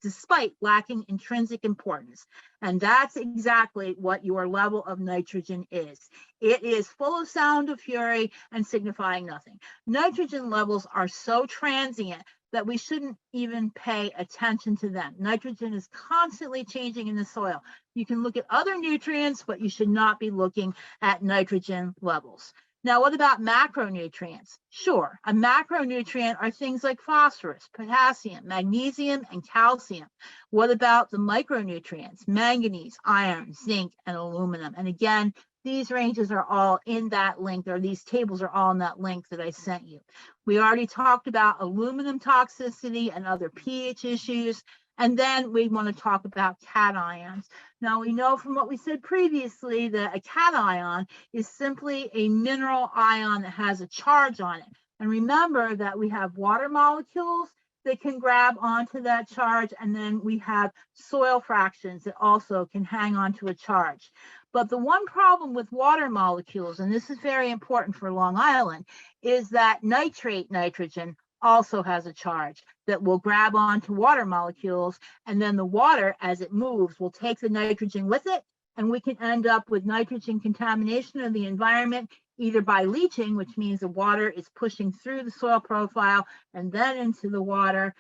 despite lacking intrinsic importance. And that's exactly what your level of nitrogen is. It is full of sound of fury and signifying nothing. Nitrogen levels are so transient that we shouldn't even pay attention to them. Nitrogen is constantly changing in the soil. You can look at other nutrients, but you should not be looking at nitrogen levels. Now, what about macronutrients? Sure, a macronutrient are things like phosphorus, potassium, magnesium, and calcium. What about the micronutrients? Manganese, iron, zinc, and aluminum. And again, these ranges are all in that link, or these tables are all in that link that I sent you. We already talked about aluminum toxicity and other pH issues. And then we want to talk about cations. Now, we know from what we said previously that a cation is simply a mineral ion that has a charge on it. And remember that we have water molecules that can grab onto that charge, and then we have soil fractions that also can hang onto a charge. But the one problem with water molecules, and this is very important for Long Island, is that nitrate nitrogen also has a charge that will grab onto water molecules, and then the water, as it moves, will take the nitrogen with it, and we can end up with nitrogen contamination of the environment, either by leaching, which means the water is pushing through the soil profile and then into the water,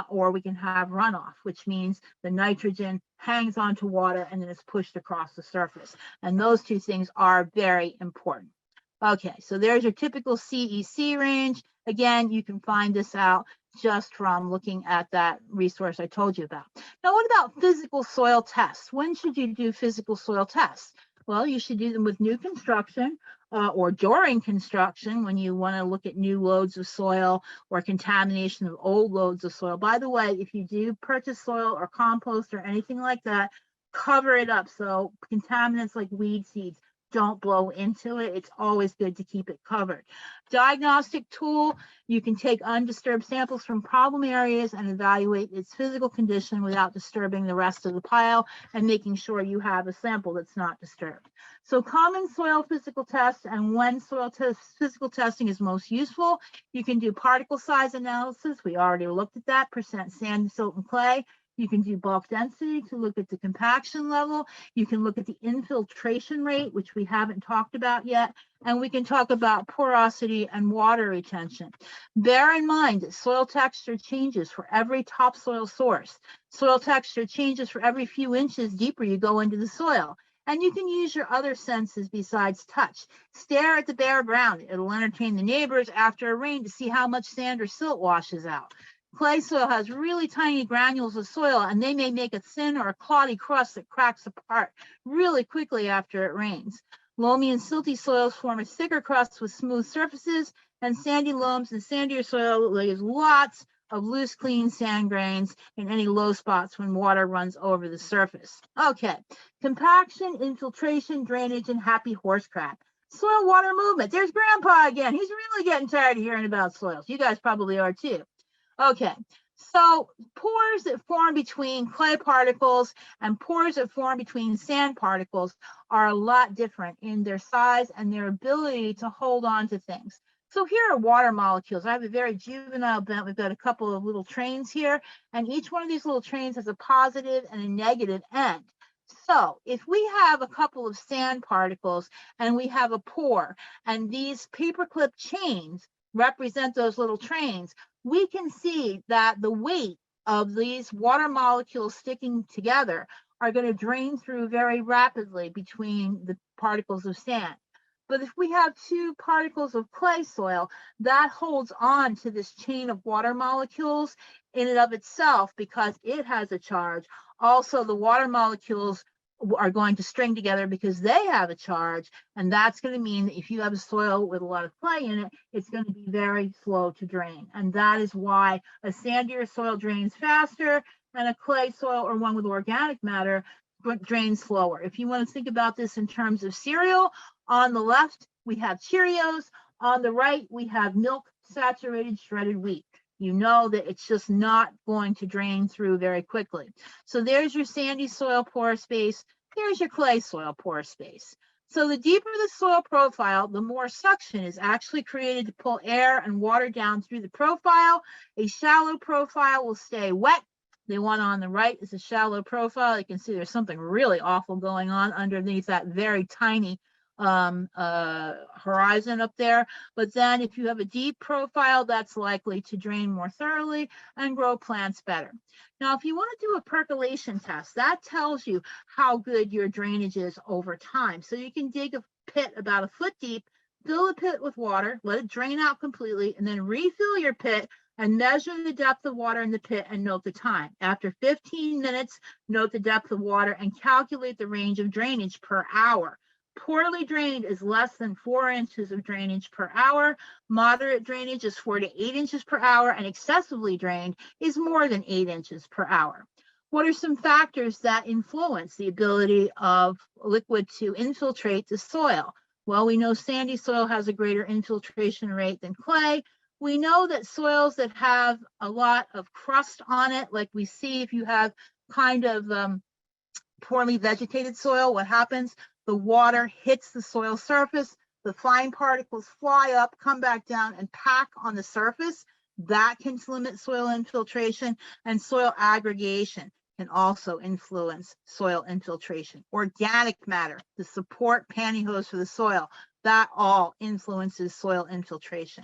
or we can have runoff, which means the nitrogen hangs onto water and then is pushed across the surface. And those two things are very important. Okay, so there's your typical CEC range. Again, you can find this out just from looking at that resource I told you about. Now, what about physical soil tests? When should you do physical soil tests? Well, you should do them with new construction or during construction when you want to look at new loads of soil or contamination of old loads of soil. By the way, if you do purchase soil or compost or anything like that, cover it up so contaminants like weed seeds don't blow into it. It's always good to keep it covered. Diagnostic tool, you can take undisturbed samples from problem areas and evaluate its physical condition without disturbing the rest of the pile and making sure you have a sample that's not disturbed. So common soil physical tests, and when physical testing is most useful, you can do particle size analysis. We already looked at that, percent sand, silt, and clay. You can do bulk density to look at the compaction level. You can look at the infiltration rate, which we haven't talked about yet. And we can talk about porosity and water retention. Bear in mind that soil texture changes for every topsoil source. Soil texture changes for every few inches deeper you go into the soil. And you can use your other senses besides touch. Stare at the bare ground. It'll entertain the neighbors after a rain to see how much sand or silt washes out. Clay soil has really tiny granules of soil, and they may make a thin or a cloddy crust that cracks apart really quickly after it rains. Loamy and silty soils form a thicker crust with smooth surfaces, and sandy loams and sandier soil leaves lots of loose, clean sand grains in any low spots when water runs over the surface. Okay, compaction, infiltration, drainage, and happy horse crap. Soil water movement. There's Grandpa again. He's really getting tired of hearing about soils. You guys probably are too. Okay, so pores that form between clay particles and pores that form between sand particles are a lot different in their size and their ability to hold on to things. So here are water molecules. I have a very juvenile bent. We've got a couple of little trains here, and each one of these little trains has a positive and a negative end. So if we have a couple of sand particles and we have a pore, and these paperclip chains represent those little trains, we can see that the weight of these water molecules sticking together are going to drain through very rapidly between the particles of sand. But if we have two particles of clay soil, that holds on to this chain of water molecules in and of itself because it has a charge. Also, the water molecules are going to string together because they have a charge, and that's going to mean that if you have a soil with a lot of clay in it, it's going to be very slow to drain. And that is why a sandier soil drains faster and a clay soil or one with organic matter drains slower. If you want to think about this in terms of cereal, on the left we have Cheerios, on the right we have milk saturated shredded wheat. You know that it's just not going to drain through very quickly. So there's your sandy soil pore space. There's your clay soil pore space. So the deeper the soil profile, the more suction is actually created to pull air and water down through the profile. A shallow profile will stay wet. The one on the right is a shallow profile. You can see there's something really awful going on underneath that very tiny horizon up there. But then if you have a deep profile, that's likely to drain more thoroughly and grow plants better. Now, if you want to do a percolation test, that tells you how good your drainage is over time. So you can dig a pit about a foot deep, fill the pit with water, let it drain out completely, and then refill your pit and measure the depth of water in the pit and note the time. After 15 minutes, note the depth of water and calculate the range of drainage per hour. Poorly drained is less than 4 inches of drainage per hour. Moderate drainage is 4 to 8 inches per hour, and excessively drained is more than 8 inches per hour. What are some factors that influence the ability of liquid to infiltrate the soil? Well, we know sandy soil has a greater infiltration rate than clay. We know that soils that have a lot of crust on it, like we see if you have kind of poorly vegetated soil, what happens? The water hits the soil surface, the fine particles fly up, come back down, and pack on the surface. That can limit soil infiltration, and soil aggregation can also influence soil infiltration. Organic matter, the support pantyhose for the soil, that all influences soil infiltration.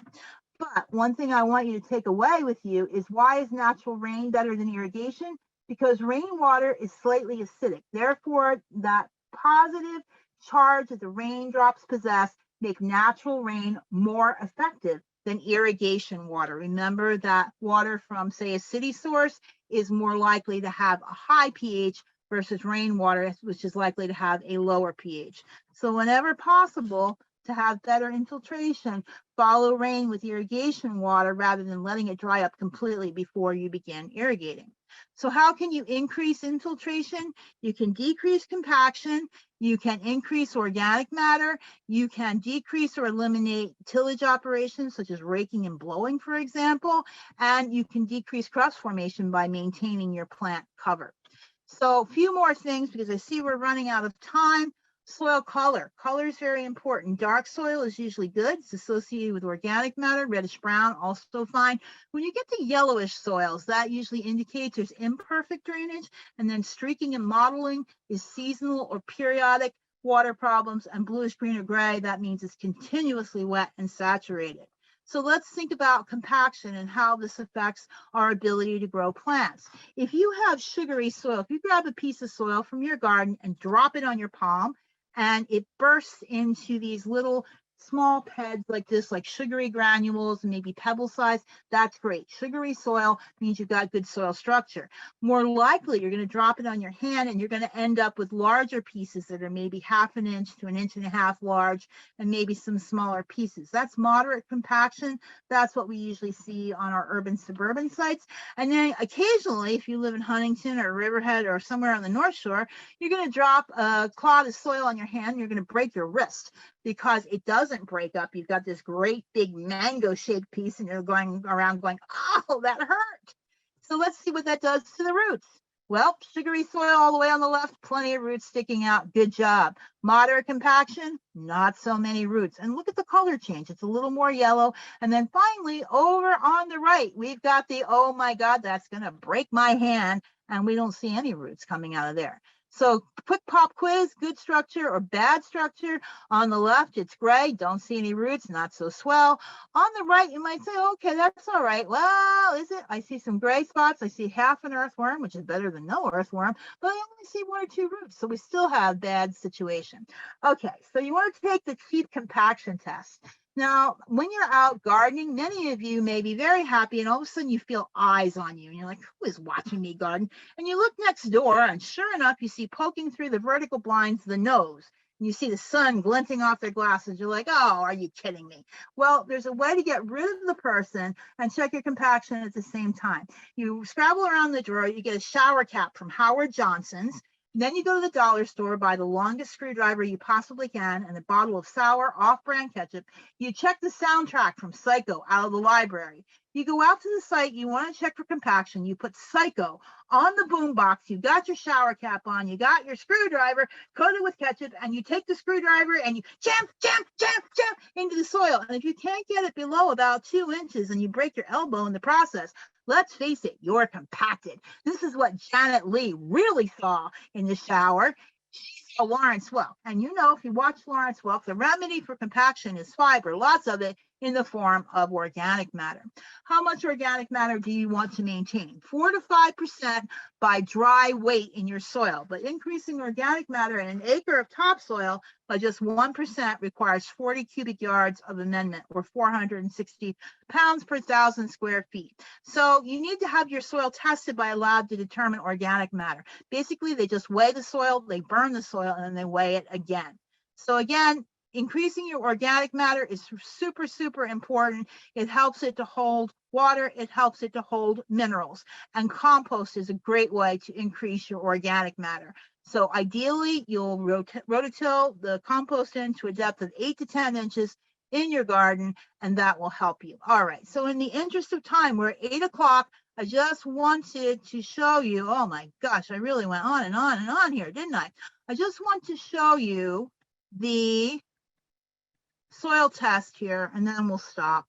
But one thing I want you to take away with you is, why is natural rain better than irrigation? Because rainwater is slightly acidic. Therefore, that positive charge that the raindrops possess make natural rain more effective than irrigation water. Remember that water from, say, a city source is more likely to have a high pH versus rainwater, which is likely to have a lower pH. So whenever possible, to have better infiltration, follow rain with irrigation water rather than letting it dry up completely before you begin irrigating. So how can you increase infiltration? You can decrease compaction, you can increase organic matter, you can decrease or eliminate tillage operations such as raking and blowing, for example, and you can decrease crust formation by maintaining your plant cover. So a few more things, because I see we're running out of time. Soil color. Color is very important. Dark soil is usually good. It's associated with organic matter. Reddish brown, also fine. When you get to yellowish soils, that usually indicates there's imperfect drainage. And then streaking and mottling is seasonal or periodic water problems. And bluish green or gray, that means it's continuously wet and saturated. So let's think about compaction and how this affects our ability to grow plants. If you have sugary soil, if you grab a piece of soil from your garden and drop it on your palm, and it bursts into these little small pads like this, like sugary granules, maybe pebble size, that's great. Sugary soil means you've got good soil structure. More likely, you're going to drop it on your hand and you're going to end up with larger pieces that are maybe 1/2 inch to 1.5 inches large, and maybe some smaller pieces. That's moderate compaction. That's what we usually see on our urban suburban sites. And then occasionally, if you live in Huntington or Riverhead or somewhere on the North Shore, you're going to drop a clod of soil on your hand and you're going to break your wrist, because it doesn't break up. You've got this great big mango shaped piece and you're going around going, oh, that hurt. So let's see what that does to the roots. Well, sugary soil all the way on the left, plenty of roots sticking out. Good job. Moderate compaction, not so many roots. And look at the color change. It's a little more yellow. And then finally, over on the right, we've got the, oh my God, that's going to break my hand. And we don't see any roots coming out of there. So quick pop quiz, good structure or bad structure. On the left, it's gray, don't see any roots, not so swell. On the right, you might say, okay, that's all right. Well, is it? I see some gray spots. I see half an earthworm, which is better than no earthworm, but I only see 1 or 2 roots. So we still have bad situation. Okay, so you want to take the chief compaction test. Now, when you're out gardening, many of you may be very happy and all of a sudden you feel eyes on you and you're like, who is watching me garden? And you look next door and sure enough, you see poking through the vertical blinds, the nose. And you see the sun glinting off their glasses. You're like, oh, are you kidding me? Well, there's a way to get rid of the person and check your compaction at the same time. You scrabble around the drawer, you get a shower cap from Howard Johnson's. Then you go to the dollar store, buy the longest screwdriver you possibly can and a bottle of sour off-brand ketchup. You check the soundtrack from Psycho out of the library. You go out to the site, you want to check for compaction. You put Psycho on the boombox. You got your shower cap on. You got your screwdriver coated with ketchup, and you take the screwdriver and you jam into the soil. And if you can't get it below about 2 inches and you break your elbow in the process, let's face it, you're compacted. This is what Janet Leigh really saw in the shower. She saw Lawrence Welk. And you know, if you watch Lawrence Welk, the remedy for compaction is fiber, lots of it in the form of organic matter. How much organic matter do you want to maintain? 4 to 5% by dry weight in your soil. But increasing organic matter in an acre of topsoil by just 1% requires 40 cubic yards of amendment, or 460 pounds per 1,000 square feet. So you need to have your soil tested by a lab to determine organic matter. Basically, they just weigh the soil, they burn the soil, and then they weigh it again. So again, increasing your organic matter is super, super important. It helps it to hold water. It helps it to hold minerals. And compost is a great way to increase your organic matter. So ideally, you'll rototill the compost in to a depth of 8 to 10 inches in your garden, and that will help you. All right, so in the interest of time, we're at 8 o'clock. I just wanted to show you, oh my gosh, I really went on and on and on here, didn't I? I just want to show you the soil test here, and then we'll stop.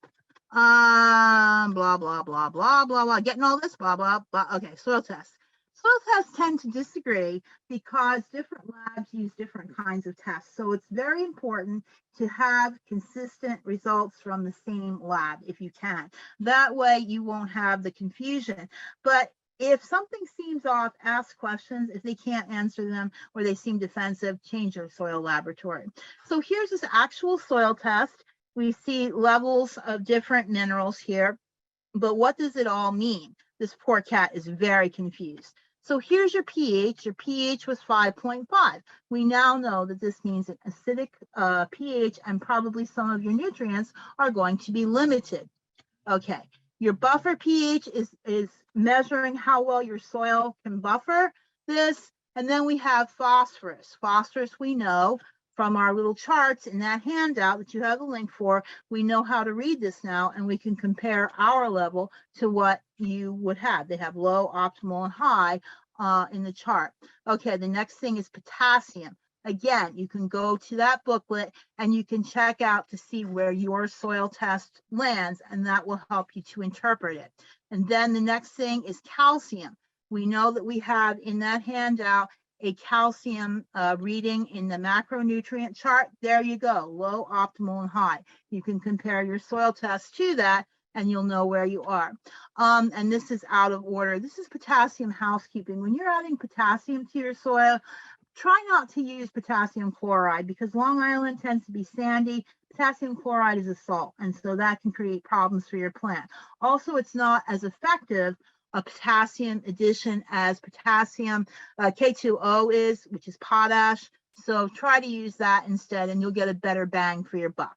Blah, blah, blah, blah, blah, blah. Getting all this, blah, blah, blah. Okay, soil tests. Soil tests tend to disagree because different labs use different kinds of tests. So it's very important to have consistent results from the same lab if you can. That way you won't have the confusion. But if something seems off, ask questions. If they can't answer them or they seem defensive, change your soil laboratory. So here's this actual soil test. We see levels of different minerals here, but what does it all mean? This poor cat is very confused. So here's your pH. Your pH was 5.5. We now know that this means an acidic pH and probably some of your nutrients are going to be limited. Okay, your buffer pH is measuring how well your soil can buffer this. And then we have phosphorus. Phosphorus, we know from our little charts in that handout that you have a link for, we know how to read this now, and we can compare our level to what you would have. They have low, optimal, and high in the chart. Okay, the next thing is potassium. Again, you can go to that booklet and you can check out to see where your soil test lands, and that will help you to interpret it. And then the next thing is calcium. We know that we have in that handout a calcium reading in the macronutrient chart. There you go, low, optimal, and high. You can compare your soil test to that and you'll know where you are. And this is out of order. This is potassium housekeeping. When you're adding potassium to your soil, try not to use potassium chloride because Long Island tends to be sandy. Potassium chloride is a salt, and so that can create problems for your plant. Also, it's not as effective a potassium addition as potassium K2O is, which is potash. So try to use that instead and you'll get a better bang for your buck.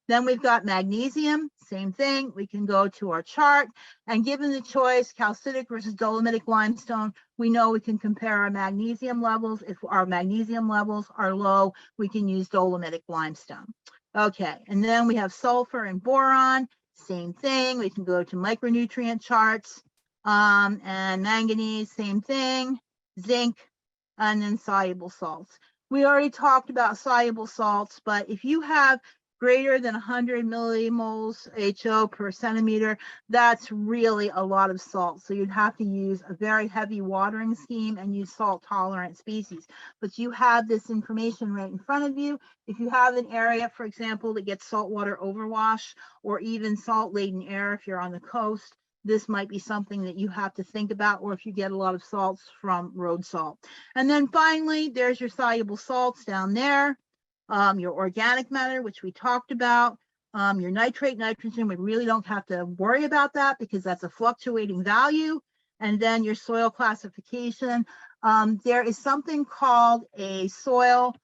Then we've got magnesium, same thing. We can go to our chart and given the choice, calcitic versus dolomitic limestone, we know we can compare our magnesium levels. If our magnesium levels are low, we can use dolomitic limestone. Okay, and then we have sulfur and boron, same thing. We can go to micronutrient charts. And manganese, same thing, zinc, and then soluble salts. We already talked about soluble salts, but if you have greater than 100 millimoles HO per centimeter, that's really a lot of salt. So you'd have to use a very heavy watering scheme and use salt tolerant species. But you have this information right in front of you. If you have an area, for example, that gets saltwater overwash or even salt laden air, if you're on the coast, this might be something that you have to think about, or if you get a lot of salts from road salt. And then finally, there's your soluble salts down there, your organic matter, which we talked about, your nitrate, nitrogen, we really don't have to worry about that because that's a fluctuating value. And then your soil classification. There is something called a soil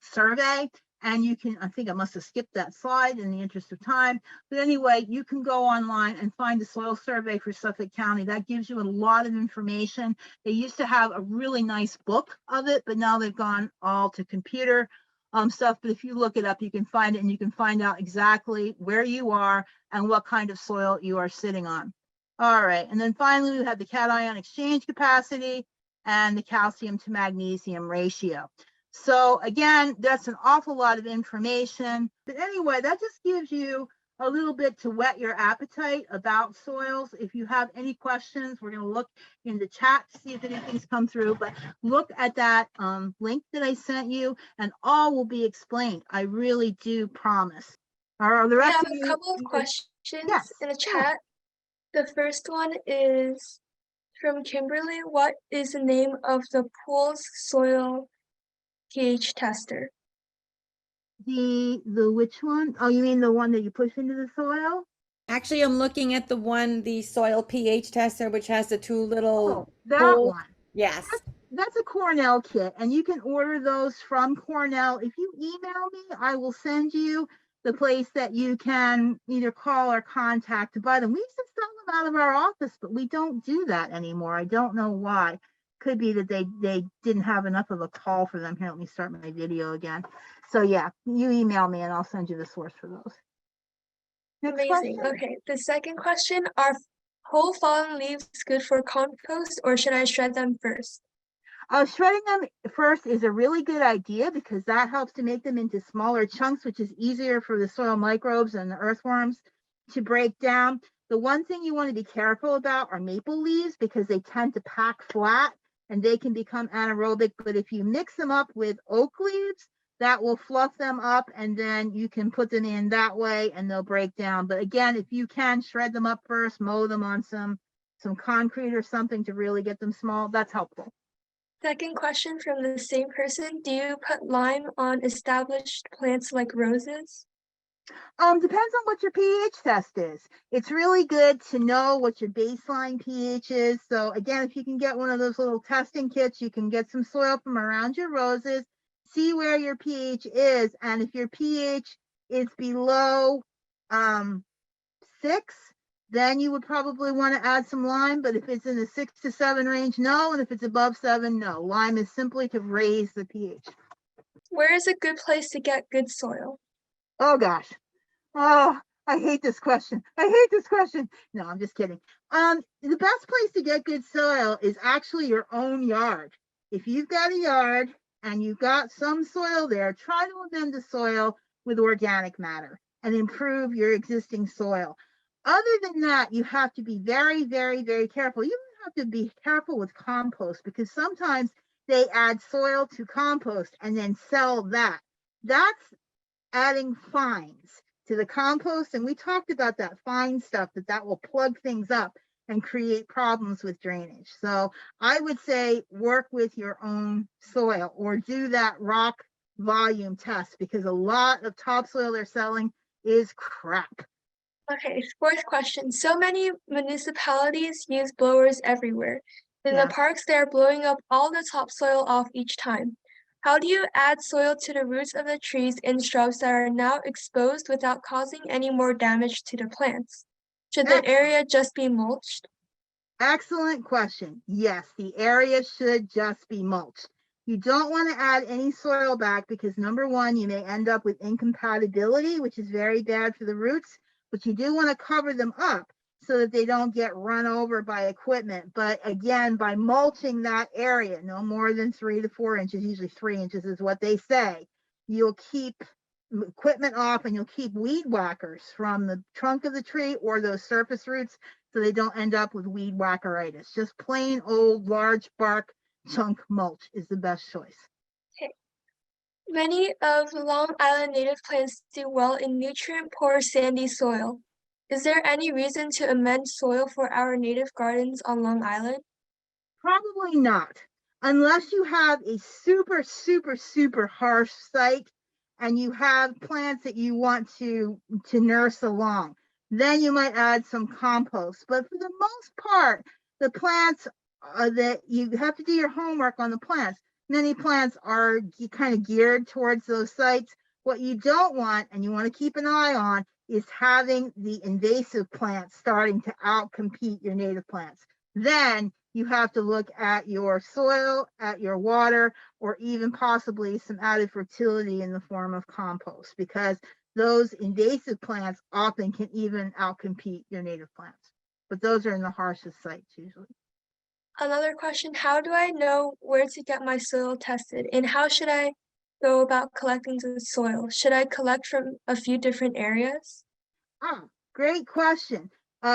survey. And you can, I think I must have skipped that slide in the interest of time. But anyway, you can go online and find the soil survey for Suffolk County. That gives you a lot of information. They used to have a really nice book of it, but now they've gone all to computer stuff. But if you look it up, you can find it and you can find out exactly where you are and what kind of soil you are sitting on. All right. And then finally, we have the cation exchange capacity and the calcium to magnesium ratio. So again, that's an awful lot of information. But anyway, that just gives you a little bit to whet your appetite about soils. If you have any questions, we're going to look in the chat to see if anything's come through. But look at that link that I sent you and all will be explained. I really do promise. Are the rest We have of you? a couple of questions Yes, in the chat. The first one is from Kimberly. What is the name of the pool's soil pH tester? The which one? Oh, you mean the one that you push into the soil? Actually, I'm looking at the soil pH tester, which has the two little. Oh, that holes. one. Yes. That's a Cornell kit, and you can order those from Cornell. If you email me, I will send you the place that you can either call or contact to buy them. We used to sell them out of our office, but we don't do that anymore. I don't know why. Could be that they didn't have enough of a call for them. Here, let me start my video again. So yeah, you email me and I'll send you the source for those. Next Amazing. question. Okay, the second question, are whole fallen leaves good for compost or should I shred them first? Shredding them first is a really good idea because that helps to make them into smaller chunks, which is easier for the soil microbes and the earthworms. to break down. The one thing you want to be careful about are maple leaves because they tend to pack flat and they can become anaerobic. But if you mix them up with oak leaves, that will fluff them up and then you can put them in that way and they'll break down. But again, if you can shred them up first, mow them on some concrete or something to really get them small, that's helpful. Second question from the same person. Do you put lime on established plants like roses? Depends on what your pH test is. It's really good to know what your baseline pH is. So again, if you can get one of those little testing kits, you can get some soil from around your roses, see where your pH is. And if your pH is below 6, then you would probably want to add some lime. But if it's in the 6 to 7 range, no. And if it's above 7, no. Lime is simply to raise the pH. Where is a good place to get good soil? Oh gosh. Oh, I hate this question. I hate this question. No, I'm just kidding. The best place to get good soil is actually your own yard. If you've got a yard and you've got some soil there, try to amend the soil with organic matter and improve your existing soil. Other than that, you have to be very, very, very careful. You have to be careful with compost because sometimes they add soil to compost and then sell that. That's adding fines to the compost. And we talked about that fine stuff, that will plug things up and create problems with drainage. So I would say work with your own soil or do that rock volume test because a lot of topsoil they're selling is crap. Okay, fourth question. So many municipalities use blowers everywhere. In the parks, they are blowing up all the topsoil off each time. How do you add soil to the roots of the trees and shrubs that are now exposed without causing any more damage to the plants? Should the area just be mulched? Excellent question. Yes, the area should just be mulched. You don't want to add any soil back because number one, you may end up with incompatibility, which is very bad for the roots, but you do want to cover them up so that they don't get run over by equipment. But again, by mulching that area, no more than 3 to 4 inches, usually 3 inches is what they say, you'll keep equipment off and you'll keep weed whackers from the trunk of the tree or those surface roots so they don't end up with weed whackeritis. Just plain old large bark chunk mulch is the best choice. Okay. Many of Long Island native plants do well in nutrient-poor sandy soil. Is there any reason to amend soil for our native gardens on Long Island? Probably not, unless you have a super, super, super harsh site and you have plants that you want to nurse along. Then you might add some compost. But for the most part, the plants that you have to do your homework on the plants. Many plants are kind of geared towards those sites. What you don't want, and you want to keep an eye on, is having the invasive plants starting to outcompete your native plants. Then you have to look at your soil, at your water, or even possibly some added fertility in the form of compost, because those invasive plants often can even outcompete your native plants. But those are in the harshest sites usually. Another question, how do I know where to get my soil tested and how should I go about collecting the soil? Should I collect from a few different areas? Great question.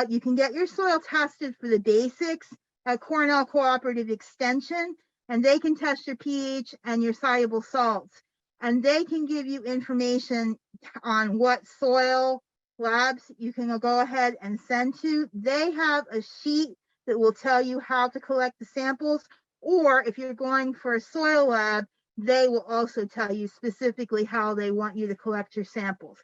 You can get your soil tested for the basics at Cornell Cooperative Extension, and they can test your pH and your soluble salts. And they can give you information on what soil labs you can go ahead and send to. They have a sheet that will tell you how to collect the samples, or if you're going for a soil lab, they will also tell you specifically how they want you to collect your samples.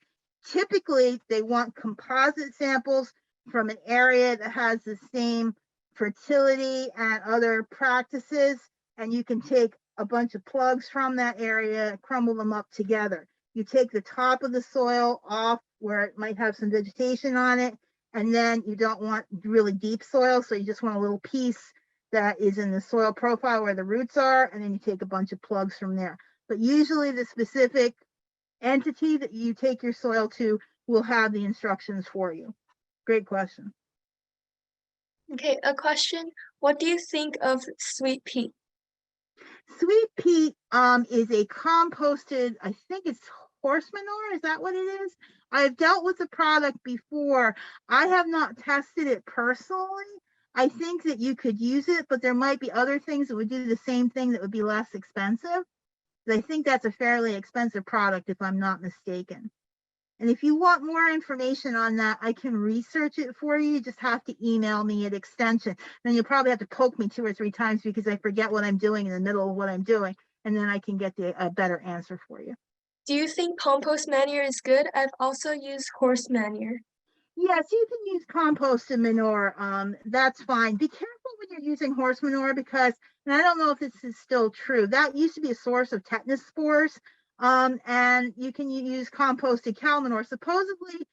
Typically, they want composite samples from an area that has the same fertility and other practices, and you can take a bunch of plugs from that area, crumble them up together. You take the top of the soil off where it might have some vegetation on it, and then you don't want really deep soil, so you just want a little piece that is in the soil profile where the roots are, and then you take a bunch of plugs from there. But usually the specific entity that you take your soil to will have the instructions for you. Great question. Okay, a question. What do you think of sweet peat? Sweet peat is a composted, I think it's horse manure. Is that what it is? I've dealt with the product before. I have not tested it personally. I think that you could use it, but there might be other things that would do the same thing that would be less expensive. I think that's a fairly expensive product, if I'm not mistaken. And if you want more information on that, I can research it for you. You just have to email me at extension. Then you'll probably have to poke me 2 or 3 times because I forget what I'm doing in the middle of what I'm doing. And then I can get a better answer for you. Do you think compost manure is good? I've also used horse manure. Yes, you can use composted manure. That's fine. Be careful when you're using horse manure because, and I don't know if this is still true, that used to be a source of tetanus spores. And you can use composted cow manure. Supposedly,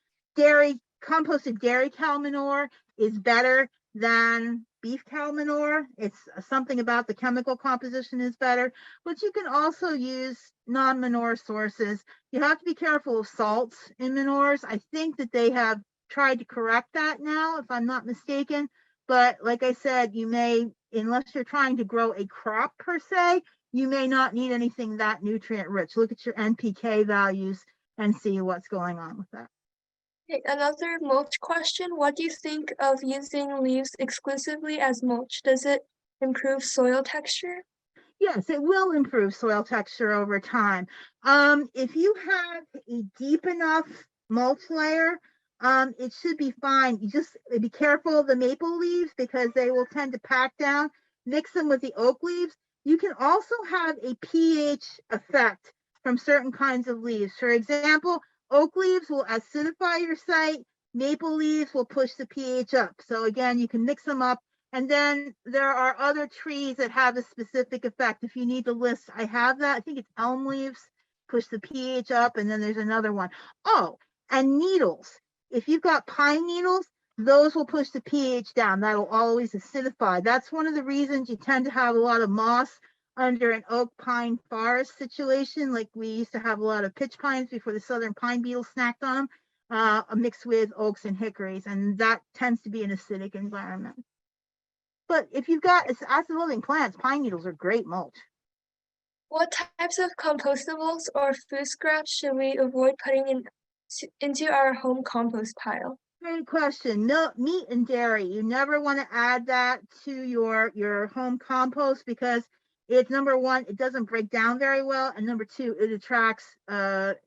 composted dairy cow manure is better than beef cow manure. It's something about the chemical composition is better, but you can also use non-manure sources. You have to be careful of salts in manures. I think that they have tried to correct that now, if I'm not mistaken. But like I said, you may, unless you're trying to grow a crop per se, you may not need anything that nutrient rich. Look at your NPK values and see what's going on with that. Okay, another mulch question. What do you think of using leaves exclusively as mulch? Does it improve soil texture? Yes, it will improve soil texture over time. If you have a deep enough mulch layer, it should be fine. You just be careful of the maple leaves because they will tend to pack down. Mix them with the oak leaves. You can also have a pH effect from certain kinds of leaves. For example, oak leaves will acidify your site. Maple leaves will push the pH up. So again, you can mix them up. And then there are other trees that have a specific effect. If you need the list, I have that. I think it's elm leaves, push the pH up, and then there's another one. Oh, and needles. If you've got pine needles, those will push the pH down. That'll always acidify. That's one of the reasons you tend to have a lot of moss under an oak pine forest situation. Like we used to have a lot of pitch pines before the southern pine beetle snacked on them, mixed with oaks and hickories. And that tends to be an acidic environment. But if you've got acid living plants, pine needles are great mulch. What types of compostables or food scraps should we avoid putting into our home compost pile? Great question. No, meat and dairy. You never want to add that to your home compost because it's, number one, it doesn't break down very well, and number two, it attracts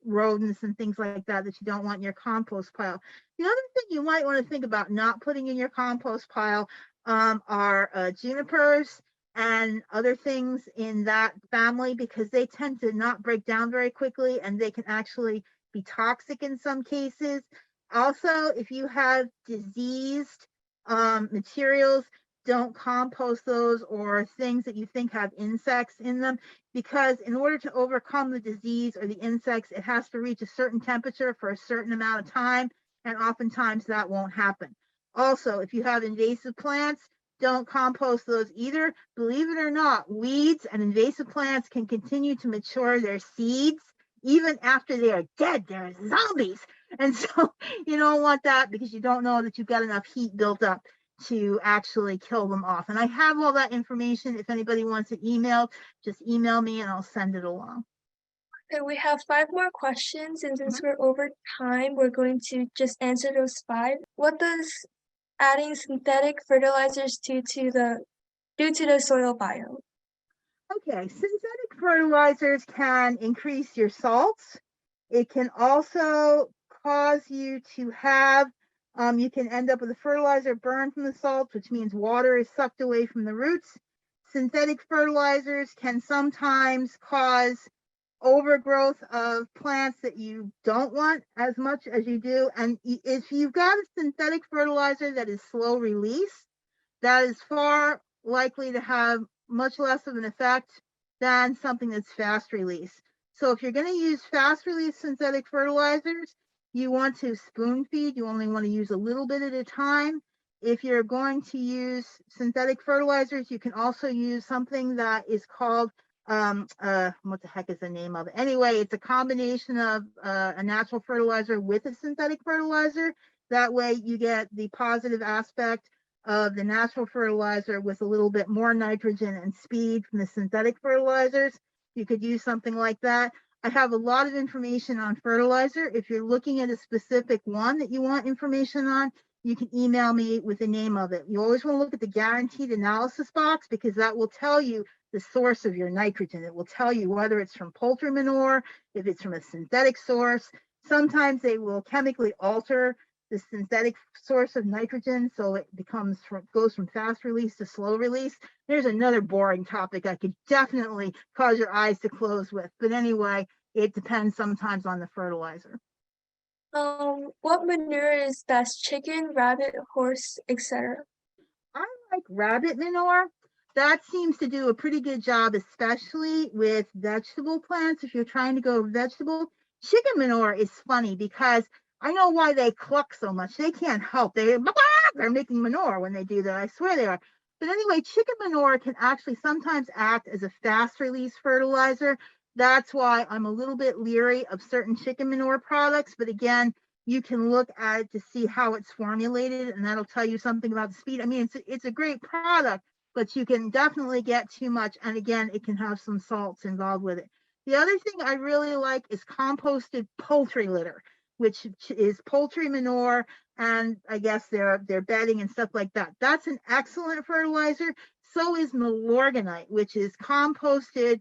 rodents and things like that that you don't want in your compost pile. The other thing you might want to think about not putting in your compost pile are junipers and other things in that family because they tend to not break down very quickly and they can actually be toxic in some cases. Also, if you have diseased materials, don't compost those or things that you think have insects in them because in order to overcome the disease or the insects, it has to reach a certain temperature for a certain amount of time, and oftentimes that won't happen. Also, if you have invasive plants, don't compost those either. Believe it or not, weeds and invasive plants can continue to mature their seeds even after they are dead. They're zombies. And so you don't want that because you don't know that you've got enough heat built up to actually kill them off. And I have all that information. If anybody wants it emailed, just email me and I'll send it along. Okay, we have 5 more questions, and since we're over time, we're going to just answer those 5. What does adding synthetic fertilizers do to the soil biome? Okay, synthetic fertilizers can increase your salts. It can also cause you to have, you can end up with a fertilizer burned from the salts, which means water is sucked away from the roots. Synthetic fertilizers can sometimes cause overgrowth of plants that you don't want as much as you do. And if you've got a synthetic fertilizer that is slow release, that is far likely to have much less of an effect than something that's fast release. So if you're going to use fast release synthetic fertilizers, you want to spoon feed. You only want to use a little bit at a time. If you're going to use synthetic fertilizers, you can also use something that is called what the heck is the name of it? Anyway, it's a combination of a natural fertilizer with a synthetic fertilizer. That way you get the positive aspect of the natural fertilizer with a little bit more nitrogen and speed from the synthetic fertilizers. You could use something like that. I have a lot of information on fertilizer. If you're looking at a specific one that you want information on, you can email me with the name of it. You always want to look at the guaranteed analysis box because that will tell you the source of your nitrogen. It will tell you whether it's from poultry manure, if it's from a synthetic source. Sometimes they will chemically alter the synthetic source of nitrogen so it goes from fast release to slow release. There's another boring topic I could definitely cause your eyes to close with. But anyway, it depends sometimes on the fertilizer. What manure is best? Chicken, rabbit, horse, etc. I like rabbit manure. That seems to do a pretty good job, especially with vegetable plants. If you're trying to go vegetable, chicken manure is funny because I know why they cluck so much. They can't help. They're making manure when they do that. I swear they are. But anyway, chicken manure can actually sometimes act as a fast release fertilizer. That's why I'm a little bit leery of certain chicken manure products. But again, you can look at it to see how it's formulated, and that'll tell you something about the speed. I mean, it's a great product, but you can definitely get too much. And again, it can have some salts involved with it. The other thing I really like is composted poultry litter, which is poultry manure and I guess their bedding and stuff like that. That's an excellent fertilizer. So is Milorganite, which is composted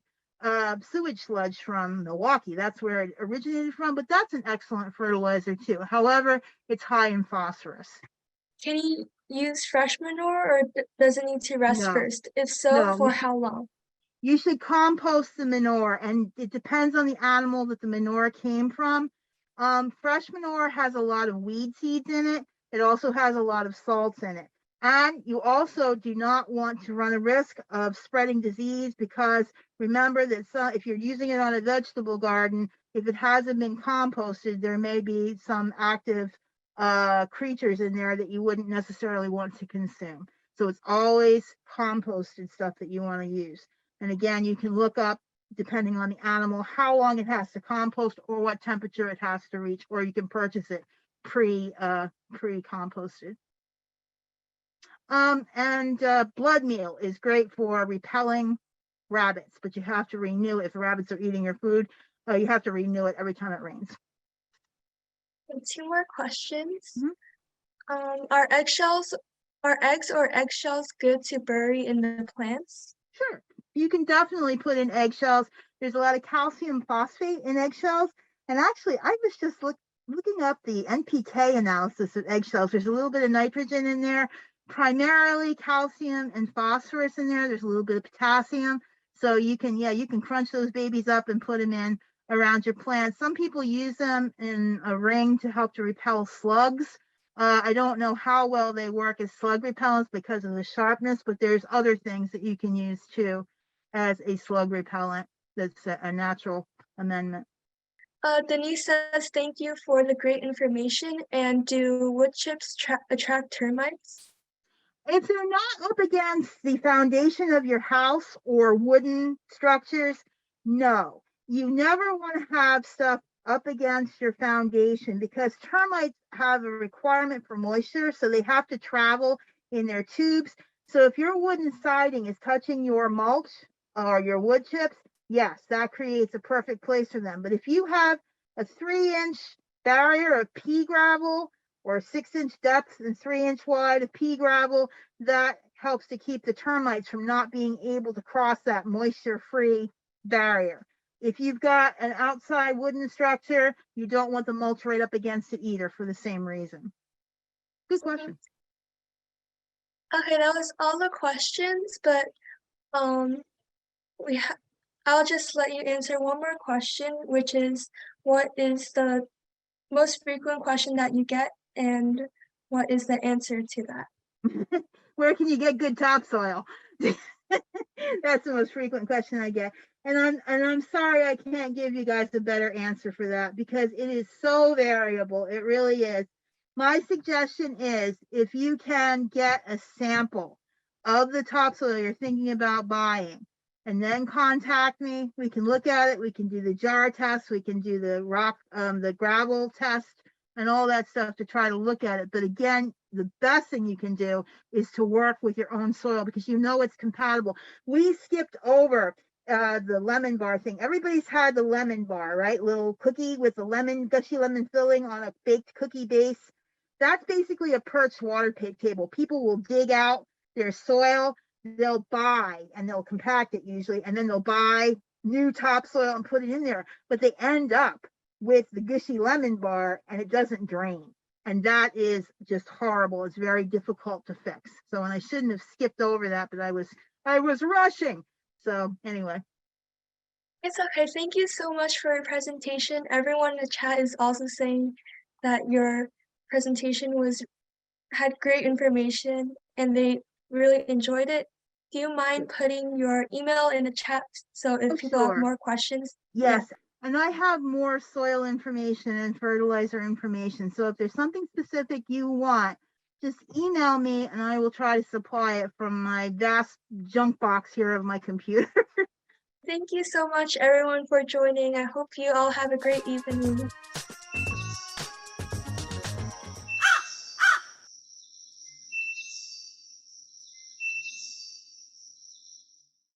sewage sludge from Milwaukee. That's where it originated from, but that's an excellent fertilizer too. However, it's high in phosphorus. Can you use fresh manure or does it need to rest first? If so, for how long? You should compost the manure, and it depends on the animal that the manure came from. Fresh manure has a lot of weed seeds in it. It also has a lot of salts in it. And you also do not want to run a risk of spreading disease because remember that if you're using it on a vegetable garden, if it hasn't been composted, there may be some active creatures in there that you wouldn't necessarily want to consume. So it's always composted stuff that you want to use. And again, you can look up, depending on the animal, how long it has to compost or what temperature it has to reach, or you can purchase it pre-composted. Blood meal is great for repelling rabbits, but you have to renew it. If the rabbits are eating your food, you have to renew it every time it rains. And 2 more questions. Are eggs or eggshells good to bury in the plants? Sure. You can definitely put in eggshells. There's a lot of calcium phosphate in eggshells. And actually, I was just looking up the NPK analysis of eggshells. There's a little bit of nitrogen in there, primarily calcium and phosphorus in there. There's a little bit of potassium. So you can crunch those babies up and put them in around your plants. Some people use them in a ring to help to repel slugs. I don't know how well they work as slug repellents because of the sharpness, but there's other things that you can use too as a slug repellent. That's a natural amendment. Denise says, thank you for the great information. And do wood chips attract termites? If they're not up against the foundation of your house or wooden structures, no. You never want to have stuff up against your foundation because termites have a requirement for moisture, so they have to travel in their tubes. So if your wooden siding is touching your mulch or your wood chips, yes, that creates a perfect place for them. But if you have a 3-inch barrier of pea gravel or 6-inch depth and 3-inch wide of pea gravel, that helps to keep the termites from not being able to cross that moisture-free barrier. If you've got an outside wooden structure, you don't want the mulch right up against it either for the same reason. Good question. Okay, that was all the questions, but I'll just let you answer one more question, which is, what is the most frequent question that you get, and what is the answer to that? Where can you get good topsoil? That's the most frequent question I get. And I'm sorry I can't give you guys a better answer for that because it is so variable. It really is. My suggestion is if you can get a sample of the topsoil you're thinking about buying and then contact me, we can look at it. We can do the jar test. We can do the the gravel test and all that stuff to try to look at it. But again, the best thing you can do is to work with your own soil because you know it's compatible. We skipped over the lemon bar thing. Everybody's had the lemon bar, right? Little cookie with the lemon, gushy lemon filling on a baked cookie base. That's basically a perched water table. People will dig out their soil, they'll buy, and they'll compact it usually, and then they'll buy new topsoil and put it in there. But they end up with the gushy lemon bar and it doesn't drain. And that is just horrible. It's very difficult to fix. So, and I shouldn't have skipped over that, but I was rushing. So anyway. It's okay. Thank you so much for your presentation. Everyone in the chat is also saying that your presentation had great information and they really enjoyed it. Do you mind putting your email in the chat so if people have more questions? Yes. And I have more soil information and fertilizer information. So if there's something specific you want, just email me and I will try to supply it from my vast junk box here of my computer. Thank you so much, everyone, for joining. I hope you all have a great evening.